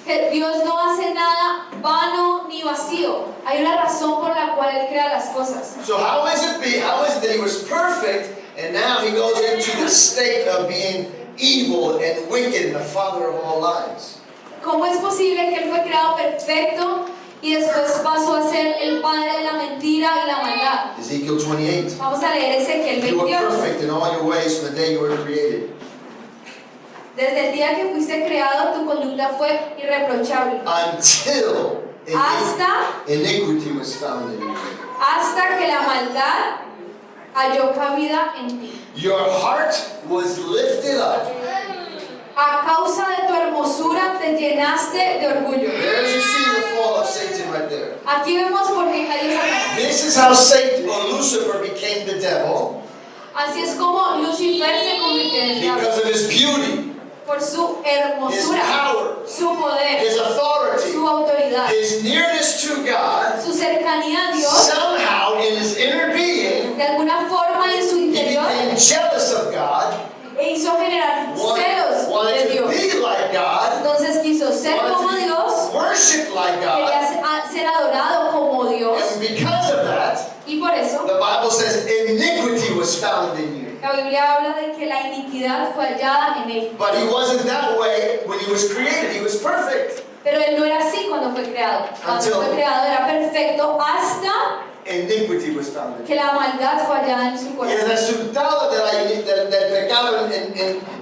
[SPEAKER 2] Que Dios no hace nada vano ni vacío. Hay una razón por la cual Él crea las cosas.
[SPEAKER 1] So how is it that he was perfect and now he goes into the state of being evil and wicked and the father of all lies?
[SPEAKER 2] ¿Cómo es posible que Él fue creado perfecto y después pasó a ser el padre de la mentira y la maldad?
[SPEAKER 1] Ezekiel 28.
[SPEAKER 2] Vamos a leer Ezequiel
[SPEAKER 1] You were
[SPEAKER 2] 28.
[SPEAKER 1] perfect in all your ways from the day you were created.
[SPEAKER 2] Desde el día que fuiste creado, tu conducta fue irreprochable.
[SPEAKER 1] Until
[SPEAKER 2] Hasta
[SPEAKER 1] iniquity was found in you.
[SPEAKER 2] hasta que la maldad halló cabida en ti.
[SPEAKER 1] Your heart was lifted up.
[SPEAKER 2] A causa de tu hermosura te llenaste de orgullo.
[SPEAKER 1] There you see the fall of Satan right there.
[SPEAKER 2] Aquí vemos por qué cayó Satanás.
[SPEAKER 1] This is how Satan or Lucifer became the devil
[SPEAKER 2] Así es como Lucifer se convirtió en el diablo.
[SPEAKER 1] because of his beauty,
[SPEAKER 2] Por su
[SPEAKER 1] his
[SPEAKER 2] hermosura,
[SPEAKER 1] power,
[SPEAKER 2] su poder,
[SPEAKER 1] his authority,
[SPEAKER 2] su autoridad,
[SPEAKER 1] his nearness to God.
[SPEAKER 2] su cercanía a Dios.
[SPEAKER 1] Somehow in his inner being,
[SPEAKER 2] De alguna forma en su
[SPEAKER 1] he
[SPEAKER 2] interior
[SPEAKER 1] became jealous of God,
[SPEAKER 2] e hizo generar celos
[SPEAKER 1] wanted
[SPEAKER 2] de
[SPEAKER 1] to
[SPEAKER 2] Dios.
[SPEAKER 1] be like God,
[SPEAKER 2] Entonces quiso ser como
[SPEAKER 1] wanted
[SPEAKER 2] Dios,
[SPEAKER 1] to worship like God.
[SPEAKER 2] quería ser adorado como Dios.
[SPEAKER 1] And because of that,
[SPEAKER 2] Y por eso
[SPEAKER 1] the Bible says iniquity was found in you.
[SPEAKER 2] la Biblia habla de que la iniquidad fue hallada en él.
[SPEAKER 1] But he wasn't that way when he was created. He was perfect.
[SPEAKER 2] Pero él no era así cuando fue creado. Cuando
[SPEAKER 1] Until-
[SPEAKER 2] fue creado era perfecto hasta
[SPEAKER 1] Iniquity was found in him.
[SPEAKER 2] que la maldad fue hallada en su
[SPEAKER 1] Y el
[SPEAKER 2] corazón.
[SPEAKER 1] resultado del pecado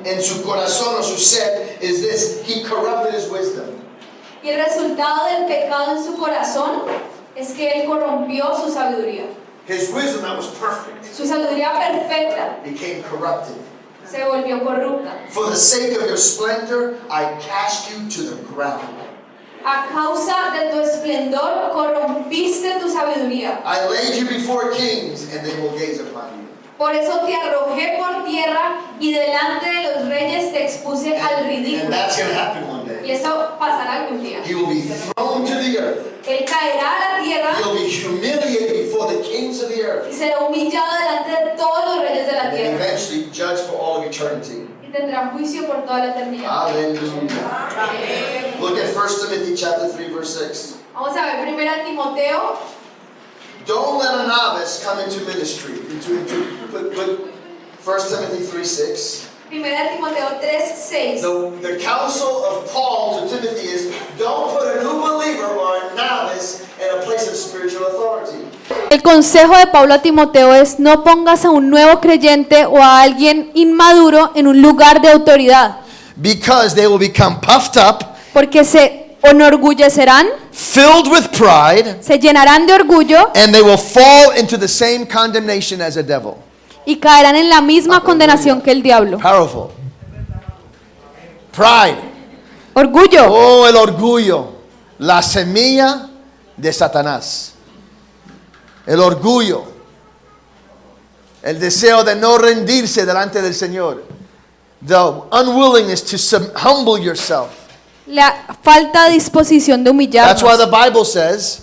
[SPEAKER 1] en su corazón o su ser is this: he corrupted his wisdom.
[SPEAKER 2] Y el resultado del pecado en su corazón es que él corrompió su sabiduría.
[SPEAKER 1] His wisdom that was perfect
[SPEAKER 2] Su sabiduría perfecta
[SPEAKER 1] became corrupted.
[SPEAKER 2] se volvió corrupta.
[SPEAKER 1] For the sake of your splendor, I cast you to the ground.
[SPEAKER 2] A causa de tu esplendor corrompiste tu sabiduría.
[SPEAKER 1] I laid you before kings, and they will gaze upon you.
[SPEAKER 2] Por eso te arrojé por tierra y delante de los reyes te expuse al
[SPEAKER 1] And
[SPEAKER 2] ridículo.
[SPEAKER 1] that's going to happen one day.
[SPEAKER 2] Y eso pasará algún día.
[SPEAKER 1] He will be thrown to the earth.
[SPEAKER 2] Él caerá a la tierra
[SPEAKER 1] He'll be humiliated before the kings of the earth.
[SPEAKER 2] y será humillado delante de todos los reyes de la
[SPEAKER 1] And
[SPEAKER 2] tierra.
[SPEAKER 1] eventually judged for all of eternity.
[SPEAKER 2] Y tendrá juicio por toda la eternidad.
[SPEAKER 1] Hallelujah. Look at 1 Timothy chapter 3, verse 6.
[SPEAKER 2] Vamos a ver 1 Timoteo.
[SPEAKER 1] Don't let a novice come into ministry. Put 1 Timothy 3, 6.
[SPEAKER 2] 1 Timoteo 3:6.
[SPEAKER 1] The counsel of Paul to Timothy is don't put a new believer or a novice in a place of spiritual authority.
[SPEAKER 2] El consejo de Pablo a Timoteo es: no pongas a un nuevo creyente o a alguien inmaduro en un lugar de autoridad,
[SPEAKER 1] Because they will become puffed up,
[SPEAKER 2] porque se enorgullecerán,
[SPEAKER 1] filled with pride,
[SPEAKER 2] se llenarán de orgullo
[SPEAKER 1] and they will fall into the same condemnation as a devil.
[SPEAKER 2] y caerán en la misma condenación que el diablo.
[SPEAKER 1] Powerful. Pride.
[SPEAKER 2] Orgullo.
[SPEAKER 1] Oh, el orgullo. La semilla de Satanás. El orgullo. El deseo de no rendirse delante del Señor. The unwillingness to humble yourself.
[SPEAKER 2] La falta de disposición de
[SPEAKER 1] That's why the
[SPEAKER 2] humillarnos.
[SPEAKER 1] Bible says,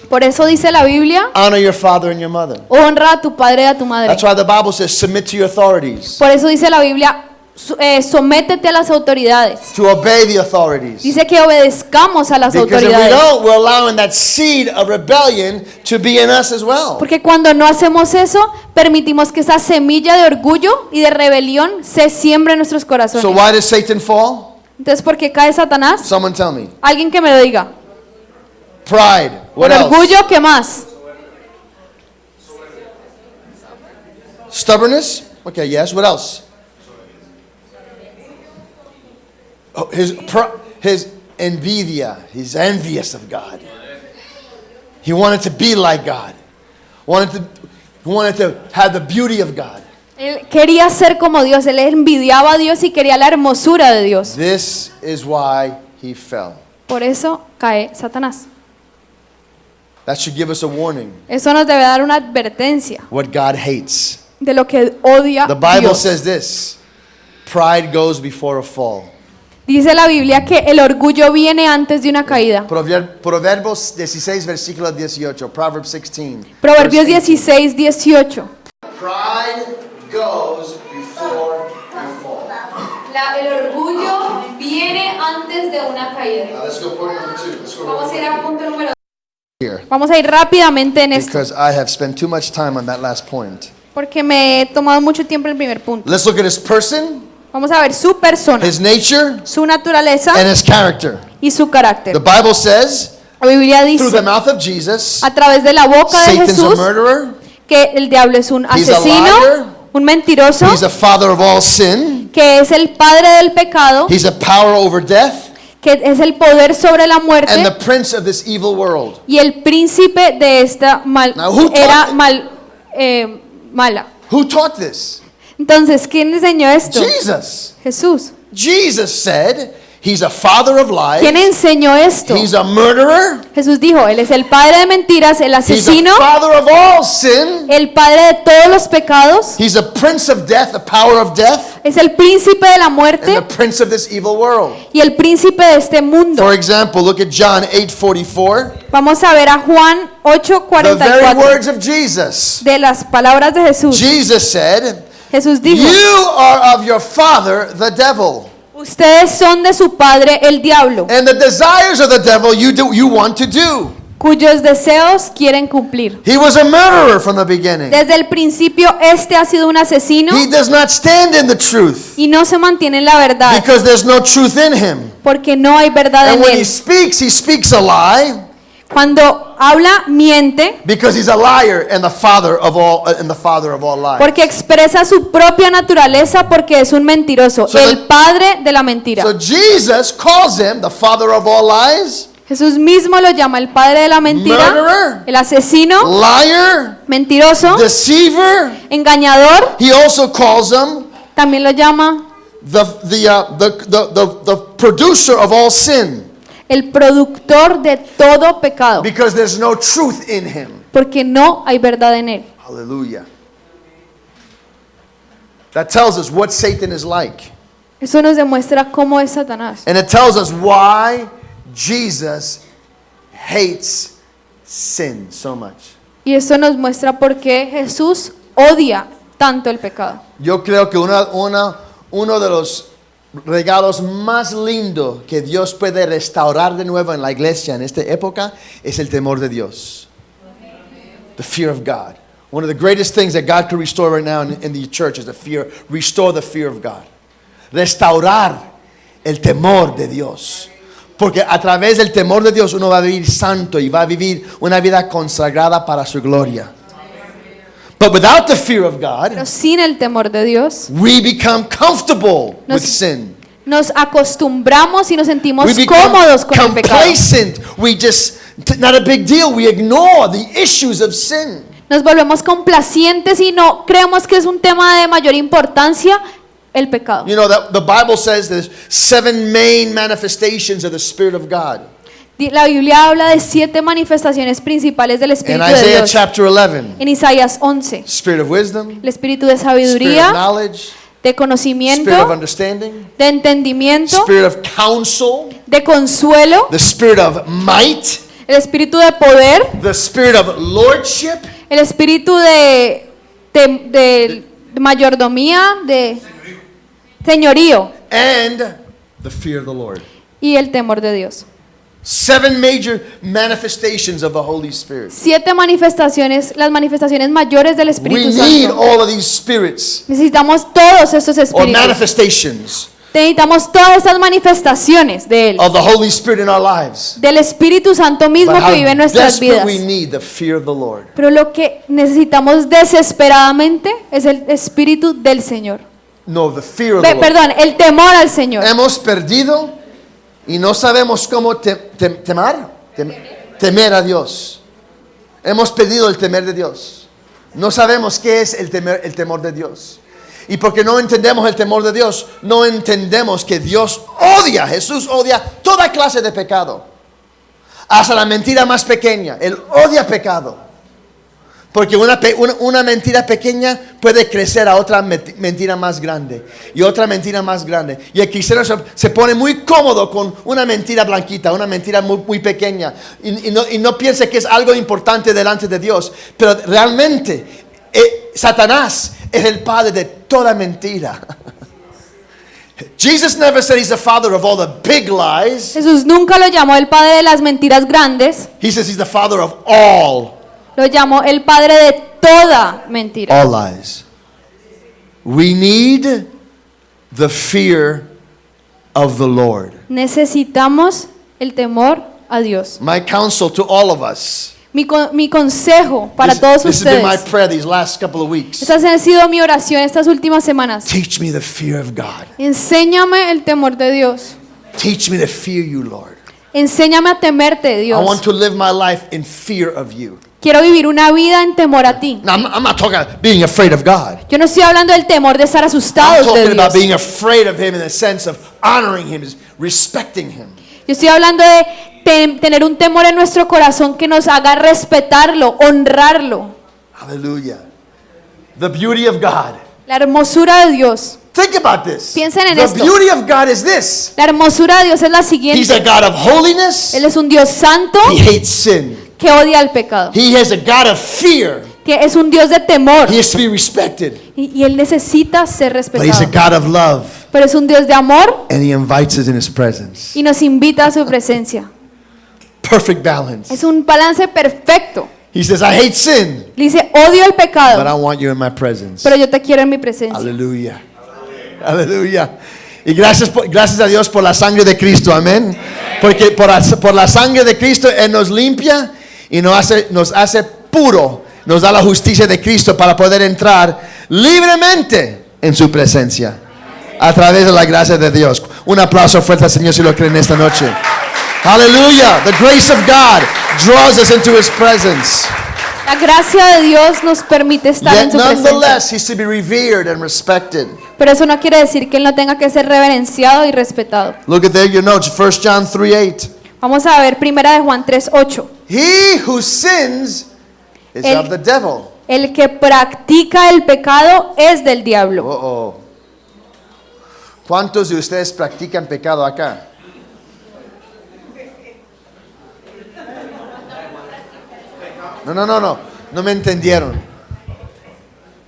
[SPEAKER 2] Por eso dice la Biblia:
[SPEAKER 1] honor your father and your mother.
[SPEAKER 2] honra a tu padre y a tu madre.
[SPEAKER 1] That's why the Bible says, submit to your authorities.
[SPEAKER 2] Por eso dice la Biblia: sométete a las autoridades.
[SPEAKER 1] To obey the authorities.
[SPEAKER 2] Dice que obedezcamos a las
[SPEAKER 1] Because if we
[SPEAKER 2] autoridades.
[SPEAKER 1] don't, we're allowing that seed of rebellion to be in us as well.
[SPEAKER 2] Porque cuando no hacemos eso, permitimos que esa semilla de orgullo y de rebelión se siembre en nuestros corazones.
[SPEAKER 1] So why does Satan fall?
[SPEAKER 2] Entonces, ¿por qué cae Satanás?
[SPEAKER 1] Someone tell me.
[SPEAKER 2] Alguien que me lo diga.
[SPEAKER 1] Pride. What
[SPEAKER 2] Por
[SPEAKER 1] else?
[SPEAKER 2] orgullo, ¿qué más?
[SPEAKER 1] Stubbornness? Okay, yes. What else? Oh, his envidia. He's envious of God. He wanted to be like God. He wanted to have the beauty of God.
[SPEAKER 2] Él quería ser como Dios, él envidiaba a Dios y quería la hermosura de Dios.
[SPEAKER 1] This is why he fell.
[SPEAKER 2] Por eso cae Satanás.
[SPEAKER 1] That should give us a warning.
[SPEAKER 2] Eso nos debe dar una advertencia
[SPEAKER 1] What God hates.
[SPEAKER 2] de lo que odia
[SPEAKER 1] The Bible
[SPEAKER 2] Dios.
[SPEAKER 1] says this. Pride goes before a fall.
[SPEAKER 2] Dice la Biblia que el orgullo viene antes de una caída.
[SPEAKER 1] Proverbios 16, versículo 18. Proverbs 16.
[SPEAKER 2] Proverbios
[SPEAKER 1] verse 18.
[SPEAKER 2] 16, 18.
[SPEAKER 1] Pride goes before a fall.
[SPEAKER 2] El orgullo viene antes de una caída.
[SPEAKER 1] Now let's go point number 2. Let's go
[SPEAKER 2] Vamos a ir a punto número 2.
[SPEAKER 1] here.
[SPEAKER 2] Vamos a ir rápidamente en esto,
[SPEAKER 1] Because I have spent too much time on that last point.
[SPEAKER 2] porque me he tomado mucho tiempo en el primer punto.
[SPEAKER 1] Let's look at his person,
[SPEAKER 2] Vamos a ver su persona,
[SPEAKER 1] his nature,
[SPEAKER 2] su naturaleza
[SPEAKER 1] and his character.
[SPEAKER 2] y su
[SPEAKER 1] The
[SPEAKER 2] carácter.
[SPEAKER 1] Bible says,
[SPEAKER 2] La Biblia
[SPEAKER 1] through the
[SPEAKER 2] dice
[SPEAKER 1] mouth of Jesus,
[SPEAKER 2] a través de la boca de
[SPEAKER 1] Satan's a
[SPEAKER 2] Jesús
[SPEAKER 1] murderer,
[SPEAKER 2] que el diablo es un
[SPEAKER 1] He's a
[SPEAKER 2] asesino,
[SPEAKER 1] liar.
[SPEAKER 2] un mentiroso,
[SPEAKER 1] he's a father of all sin,
[SPEAKER 2] que es el padre del pecado,
[SPEAKER 1] he's a power over death,
[SPEAKER 2] que es el poder sobre la
[SPEAKER 1] and the
[SPEAKER 2] muerte
[SPEAKER 1] prince of this evil world.
[SPEAKER 2] y el príncipe de esta
[SPEAKER 1] Now, who taught
[SPEAKER 2] era
[SPEAKER 1] it?
[SPEAKER 2] mala.
[SPEAKER 1] Who taught this?
[SPEAKER 2] Entonces, ¿quién enseñó esto?
[SPEAKER 1] Jesus.
[SPEAKER 2] Jesús.
[SPEAKER 1] Jesus said he's a father of
[SPEAKER 2] ¿Quién
[SPEAKER 1] lies,
[SPEAKER 2] enseñó esto?
[SPEAKER 1] he's a murderer,
[SPEAKER 2] Jesús dijo, él es el padre de mentiras, el
[SPEAKER 1] he's
[SPEAKER 2] asesino,
[SPEAKER 1] a father of all sin,
[SPEAKER 2] el padre de todos los pecados,
[SPEAKER 1] he's a prince of death, the power of death,
[SPEAKER 2] es el príncipe de la
[SPEAKER 1] and
[SPEAKER 2] muerte
[SPEAKER 1] the prince of this evil world.
[SPEAKER 2] y el príncipe de este mundo.
[SPEAKER 1] For example, look at John 8:44.
[SPEAKER 2] Vamos a ver a Juan
[SPEAKER 1] The very
[SPEAKER 2] 8:44
[SPEAKER 1] words of Jesus.
[SPEAKER 2] de las palabras de Jesús.
[SPEAKER 1] Jesus said,
[SPEAKER 2] Jesús dijo,
[SPEAKER 1] "You are of your father, the devil,
[SPEAKER 2] ustedes son de su padre el diablo,
[SPEAKER 1] and the desires of the devil you want to do."
[SPEAKER 2] cuyos deseos quieren cumplir.
[SPEAKER 1] He was a murderer from the beginning.
[SPEAKER 2] Desde el principio este ha sido un asesino
[SPEAKER 1] He does not stand in the truth
[SPEAKER 2] y no se mantiene en la verdad
[SPEAKER 1] because there's no truth in him.
[SPEAKER 2] porque no hay verdad
[SPEAKER 1] And
[SPEAKER 2] en
[SPEAKER 1] when
[SPEAKER 2] él.
[SPEAKER 1] he speaks a lie
[SPEAKER 2] Cuando habla miente
[SPEAKER 1] because he's a liar and the father of all lies.
[SPEAKER 2] porque expresa su propia naturaleza porque es un mentiroso,
[SPEAKER 1] So
[SPEAKER 2] el padre de la mentira.
[SPEAKER 1] So Jesus calls him the father of all lies,
[SPEAKER 2] Jesús mismo lo llama el padre de la mentira,
[SPEAKER 1] Murderer.
[SPEAKER 2] el asesino,
[SPEAKER 1] liar,
[SPEAKER 2] mentiroso,
[SPEAKER 1] deceiver.
[SPEAKER 2] engañador.
[SPEAKER 1] He also calls him
[SPEAKER 2] También lo llama
[SPEAKER 1] the producer of all sin
[SPEAKER 2] el productor de todo pecado,
[SPEAKER 1] because there's no truth in him.
[SPEAKER 2] porque no hay verdad en él.
[SPEAKER 1] Hallelujah. That tells us what Satan is like.
[SPEAKER 2] Eso nos demuestra cómo es Satanás.
[SPEAKER 1] And it tells us why Jesus hates sin so much.
[SPEAKER 2] Y eso nos muestra por qué Jesús odia tanto el pecado.
[SPEAKER 1] Yo creo que uno de los regalos más lindos que Dios puede restaurar de nuevo en la iglesia en esta época es el temor de Dios. The fear of God. One of the greatest things that God could restore right now in the church is restore the fear of God. Restaurar el temor de Dios. Porque a través del temor de Dios uno va a vivir santo y va a vivir una vida consagrada para su gloria. But without the fear of God,
[SPEAKER 2] Pero sin el temor de Dios,
[SPEAKER 1] we become comfortable with sin.
[SPEAKER 2] nos acostumbramos y nos sentimos
[SPEAKER 1] We become
[SPEAKER 2] cómodos con el pecado.
[SPEAKER 1] complacent. We just, not a big deal. We ignore the issues of sin.
[SPEAKER 2] Nos volvemos complacientes y no creemos que es un tema de mayor importancia el pecado.
[SPEAKER 1] You know, that the Bible says there's 7 main manifestations of the Spirit of God.
[SPEAKER 2] La Biblia habla de 7 manifestaciones principales del
[SPEAKER 1] In
[SPEAKER 2] Espíritu de
[SPEAKER 1] Isaiah
[SPEAKER 2] Dios.
[SPEAKER 1] chapter 11,
[SPEAKER 2] En Isaías 11,
[SPEAKER 1] Spirit of wisdom,
[SPEAKER 2] el espíritu de
[SPEAKER 1] Spirit of
[SPEAKER 2] sabiduría,
[SPEAKER 1] knowledge,
[SPEAKER 2] de
[SPEAKER 1] Spirit of
[SPEAKER 2] conocimiento,
[SPEAKER 1] understanding,
[SPEAKER 2] de entendimiento,
[SPEAKER 1] Spirit of counsel,
[SPEAKER 2] de consuelo,
[SPEAKER 1] the Spirit of might,
[SPEAKER 2] el espíritu de poder,
[SPEAKER 1] the Spirit of lordship,
[SPEAKER 2] el espíritu de mayordomía, de señorío
[SPEAKER 1] and the fear of the Lord.
[SPEAKER 2] y el temor de Dios.
[SPEAKER 1] 7 major manifestations of the Holy Spirit.
[SPEAKER 2] 7 manifestaciones, las manifestaciones mayores del
[SPEAKER 1] We
[SPEAKER 2] Espíritu
[SPEAKER 1] need
[SPEAKER 2] Santo.
[SPEAKER 1] all of these spirits
[SPEAKER 2] Necesitamos todos estos
[SPEAKER 1] or
[SPEAKER 2] espíritus.
[SPEAKER 1] manifestations
[SPEAKER 2] Necesitamos todas estas manifestaciones de Él.
[SPEAKER 1] of the Holy Spirit in our lives.
[SPEAKER 2] Del Espíritu Santo mismo
[SPEAKER 1] But
[SPEAKER 2] que
[SPEAKER 1] how
[SPEAKER 2] vive en nuestras
[SPEAKER 1] desperate
[SPEAKER 2] vidas.
[SPEAKER 1] we need the fear of the Lord.
[SPEAKER 2] Pero lo que necesitamos desesperadamente es el Espíritu del Señor.
[SPEAKER 1] No, the fear of the Lord.
[SPEAKER 2] Perdón, el temor al Señor.
[SPEAKER 1] Hemos perdido y no sabemos cómo temer a Dios. Hemos perdido el temer de Dios. No sabemos qué es el temor de Dios. Y porque no entendemos el temor de Dios, no entendemos que Dios odia, Jesús odia toda clase de pecado. Hasta la mentira más pequeña. Él odia pecado. Porque una mentira pequeña puede crecer a otra mentira más grande. Y otra mentira más grande. Y el cristiano se pone muy cómodo con una mentira blanquita, una mentira muy pequeña. Y no piensa que es algo importante delante de Dios. Pero realmente Satanás es el padre de toda mentira. Jesus never said he's the father of all the big lies.
[SPEAKER 2] Jesús nunca lo llamó el padre de las mentiras grandes.
[SPEAKER 1] He says he's the father of all
[SPEAKER 2] Lo llamó el padre de toda mentira.
[SPEAKER 1] all lies. We need the fear of the Lord.
[SPEAKER 2] Necesitamos el temor a Dios.
[SPEAKER 1] My counsel to all of us.
[SPEAKER 2] Mi consejo para todos
[SPEAKER 1] This has been my
[SPEAKER 2] ustedes.
[SPEAKER 1] prayer these last couple of weeks.
[SPEAKER 2] Esta ha sido mi oración estas últimas semanas.
[SPEAKER 1] Teach me the fear of God.
[SPEAKER 2] Enséñame el temor de Dios.
[SPEAKER 1] Teach me to fear you, Lord.
[SPEAKER 2] Enséñame a temerte,
[SPEAKER 1] I want
[SPEAKER 2] Dios.
[SPEAKER 1] to live my life in fear of you.
[SPEAKER 2] Quiero vivir una vida en temor a ti.
[SPEAKER 1] Now, I'm not talking about being afraid of God.
[SPEAKER 2] Yo no estoy hablando del temor de estar
[SPEAKER 1] I'm
[SPEAKER 2] asustados de
[SPEAKER 1] talking about
[SPEAKER 2] Dios.
[SPEAKER 1] being afraid of Him in the sense of honoring Him, respecting Him.
[SPEAKER 2] Yo estoy hablando de tener un temor en nuestro corazón que nos haga respetarlo, honrarlo.
[SPEAKER 1] Hallelujah. The beauty of God.
[SPEAKER 2] La hermosura de Dios.
[SPEAKER 1] Think about this.
[SPEAKER 2] Piensen en
[SPEAKER 1] The
[SPEAKER 2] esto.
[SPEAKER 1] beauty of God is this.
[SPEAKER 2] La hermosura de Dios es la
[SPEAKER 1] He's
[SPEAKER 2] siguiente.
[SPEAKER 1] a God of holiness.
[SPEAKER 2] Él es un Dios santo
[SPEAKER 1] He hates sin.
[SPEAKER 2] que odia el pecado.
[SPEAKER 1] He is a God of fear.
[SPEAKER 2] Que es un Dios de temor.
[SPEAKER 1] He has to be respected.
[SPEAKER 2] Y Él necesita ser
[SPEAKER 1] But He's a
[SPEAKER 2] respetado.
[SPEAKER 1] God of love.
[SPEAKER 2] Pero es un Dios de amor
[SPEAKER 1] And He invites us in His presence.
[SPEAKER 2] y nos invita a su presencia.
[SPEAKER 1] Perfect balance.
[SPEAKER 2] Es un balance perfecto.
[SPEAKER 1] He says, I hate sin,
[SPEAKER 2] Le dice, odio el
[SPEAKER 1] but I
[SPEAKER 2] pecado,
[SPEAKER 1] want you in my presence.
[SPEAKER 2] pero yo te quiero en mi presencia.
[SPEAKER 1] Aleluya. Aleluya. Y gracias a Dios por la sangre de Cristo. Amén. Porque por la sangre de Cristo Él nos limpia y nos hace puro. Nos da la justicia de Cristo para poder entrar libremente en su presencia. A través de la gracia de Dios. Un aplauso fuerte al Señor si lo creen esta noche. Hallelujah. The grace of God draws us into His presence.
[SPEAKER 2] La gracia de Dios nos permite estar en
[SPEAKER 1] Yet
[SPEAKER 2] su presencia.
[SPEAKER 1] nonetheless, He's to be revered and respected.
[SPEAKER 2] Pero eso no quiere decir que Él no tenga que ser reverenciado y respetado.
[SPEAKER 1] Look at there your notes. 1 John 3:8.
[SPEAKER 2] Vamos a ver 1 de Juan 3:8.
[SPEAKER 1] He who sins is
[SPEAKER 2] El-
[SPEAKER 1] of the devil.
[SPEAKER 2] El que practica el pecado es del diablo.
[SPEAKER 1] Oh. ¿Cuántos de ustedes practican pecado acá? No me entendieron.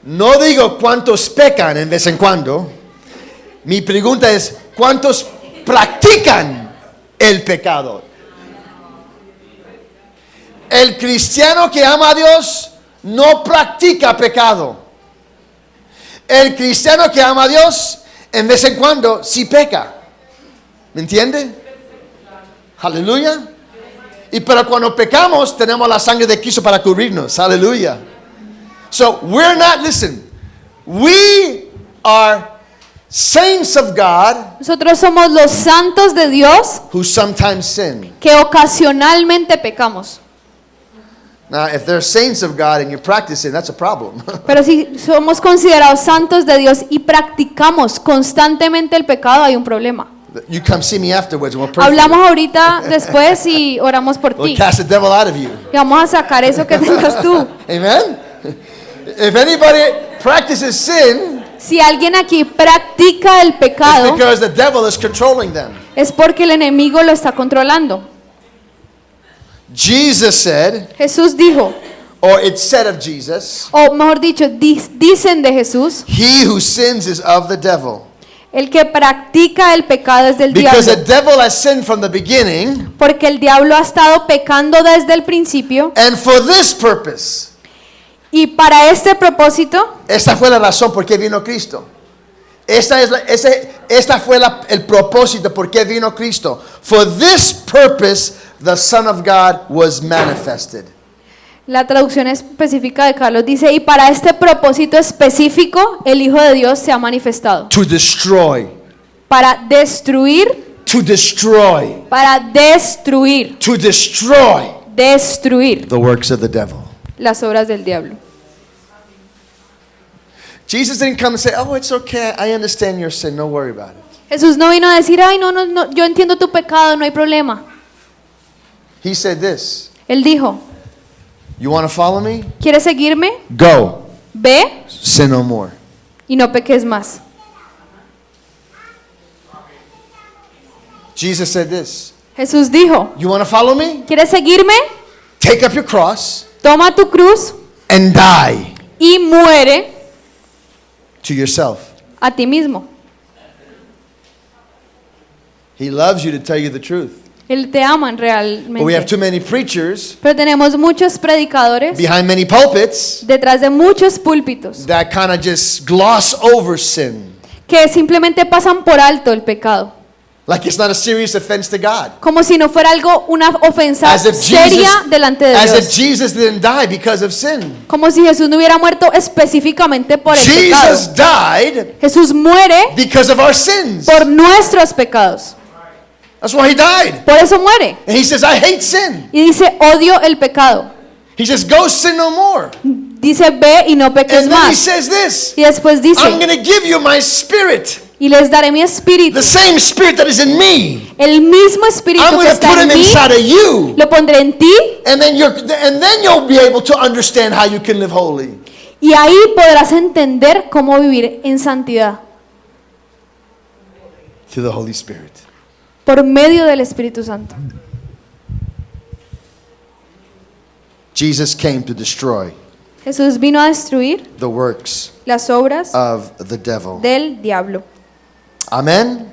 [SPEAKER 1] No digo cuántos pecan en vez en cuando. Mi pregunta es, ¿cuántos practican el pecado? El cristiano que ama a Dios no practica pecado. El cristiano que ama a Dios, en vez en cuando, sí peca. ¿Me entiende? Aleluya. Y pero cuando pecamos, tenemos la sangre de Cristo para cubrirnos. Aleluya. So, we are saints of God
[SPEAKER 2] Nosotros somos los santos de Dios
[SPEAKER 1] who sometimes sin.
[SPEAKER 2] que ocasionalmente pecamos.
[SPEAKER 1] Now, if they're saints of God and you're practicing, that's a problem.
[SPEAKER 2] Pero si somos considerados santos de Dios y practicamos constantemente el pecado, hay un problema.
[SPEAKER 1] You come see me afterwards and we'll pray for
[SPEAKER 2] Hablamos
[SPEAKER 1] you.
[SPEAKER 2] ahorita después y oramos por
[SPEAKER 1] We'll
[SPEAKER 2] ti.
[SPEAKER 1] cast the devil out of you.
[SPEAKER 2] Y vamos a sacar eso que tengas tú.
[SPEAKER 1] Amen? If anybody practices sin,
[SPEAKER 2] Si alguien aquí practica el
[SPEAKER 1] it's
[SPEAKER 2] pecado,
[SPEAKER 1] because the devil is controlling them.
[SPEAKER 2] es porque el enemigo lo está controlando.
[SPEAKER 1] Jesus said,
[SPEAKER 2] Jesús dijo,
[SPEAKER 1] or it said of Jesus,
[SPEAKER 2] o mejor dicho, dicen de Jesús,
[SPEAKER 1] he who sins is of the devil.
[SPEAKER 2] el que practica el pecado es del
[SPEAKER 1] Because the
[SPEAKER 2] diablo.
[SPEAKER 1] devil has sinned from the beginning,
[SPEAKER 2] Porque el diablo ha estado pecando desde el principio.
[SPEAKER 1] and for this purpose,
[SPEAKER 2] Y para este propósito,
[SPEAKER 1] esta fue la razón por qué vino Cristo. Esta fue el propósito por qué vino Cristo. For this purpose, the Son of God was manifested.
[SPEAKER 2] la traducción específica de Carlos dice, y para este propósito específico, el Hijo de Dios se ha manifestado.
[SPEAKER 1] To destroy.
[SPEAKER 2] Para destruir,
[SPEAKER 1] To destroy.
[SPEAKER 2] para destruir,
[SPEAKER 1] To destroy
[SPEAKER 2] destruir
[SPEAKER 1] the works of the devil.
[SPEAKER 2] las obras del diablo.
[SPEAKER 1] Jesus didn't come and say, oh, it's okay, I understand your sin, don't worry about it.
[SPEAKER 2] Jesús no vino a decir, ay, no, yo entiendo tu pecado, no hay problema.
[SPEAKER 1] He said this,
[SPEAKER 2] Él dijo,
[SPEAKER 1] you want to follow me?
[SPEAKER 2] ¿quieres seguirme?
[SPEAKER 1] Go,
[SPEAKER 2] Ve
[SPEAKER 1] sin no more.
[SPEAKER 2] y no peques más.
[SPEAKER 1] Jesus said this,
[SPEAKER 2] Jesús dijo,
[SPEAKER 1] you want to follow me?
[SPEAKER 2] ¿quieres seguirme?
[SPEAKER 1] Take up your cross
[SPEAKER 2] Toma tu cruz
[SPEAKER 1] and die
[SPEAKER 2] y muere
[SPEAKER 1] to yourself.
[SPEAKER 2] a ti mismo.
[SPEAKER 1] He loves you to tell you the truth.
[SPEAKER 2] Él te ama
[SPEAKER 1] But we have
[SPEAKER 2] realmente.
[SPEAKER 1] too many preachers
[SPEAKER 2] Pero tenemos muchos predicadores
[SPEAKER 1] behind many pulpits
[SPEAKER 2] detrás de muchos púlpitos
[SPEAKER 1] that kind of just gloss over sin.
[SPEAKER 2] que simplemente pasan por alto el pecado.
[SPEAKER 1] Like it's not a serious offense to God.
[SPEAKER 2] Como si no fuera algo, una ofensa
[SPEAKER 1] As if
[SPEAKER 2] seria delante de
[SPEAKER 1] as if
[SPEAKER 2] Dios.
[SPEAKER 1] Jesus didn't die because of sin.
[SPEAKER 2] Como si Jesús no hubiera muerto específicamente por el
[SPEAKER 1] Jesus
[SPEAKER 2] pecado.
[SPEAKER 1] died
[SPEAKER 2] Jesús muere
[SPEAKER 1] because of our sins.
[SPEAKER 2] por nuestros pecados.
[SPEAKER 1] That's why he died.
[SPEAKER 2] Por eso muere.
[SPEAKER 1] And he says, I hate sin.
[SPEAKER 2] Y dice, odio el pecado.
[SPEAKER 1] He says, go sin no more.
[SPEAKER 2] Dice, ve y no peques
[SPEAKER 1] And then he
[SPEAKER 2] más.
[SPEAKER 1] says this,
[SPEAKER 2] Y después
[SPEAKER 1] I'm
[SPEAKER 2] dice,
[SPEAKER 1] going to give you my spirit.
[SPEAKER 2] y les daré mi espíritu.
[SPEAKER 1] The same spirit that is in me.
[SPEAKER 2] El mismo espíritu
[SPEAKER 1] I'm
[SPEAKER 2] que
[SPEAKER 1] going to
[SPEAKER 2] está
[SPEAKER 1] put
[SPEAKER 2] en
[SPEAKER 1] him
[SPEAKER 2] mí,
[SPEAKER 1] inside of you.
[SPEAKER 2] lo pondré en ti.
[SPEAKER 1] And then you'll be able to understand how you can live holy.
[SPEAKER 2] Y ahí podrás entender cómo vivir en santidad.
[SPEAKER 1] Through the Holy Spirit.
[SPEAKER 2] Por medio del Espíritu Santo.
[SPEAKER 1] Jesus came to destroy
[SPEAKER 2] Jesús vino a destruir
[SPEAKER 1] the works
[SPEAKER 2] las obras
[SPEAKER 1] of the devil.
[SPEAKER 2] del diablo.
[SPEAKER 1] Amen.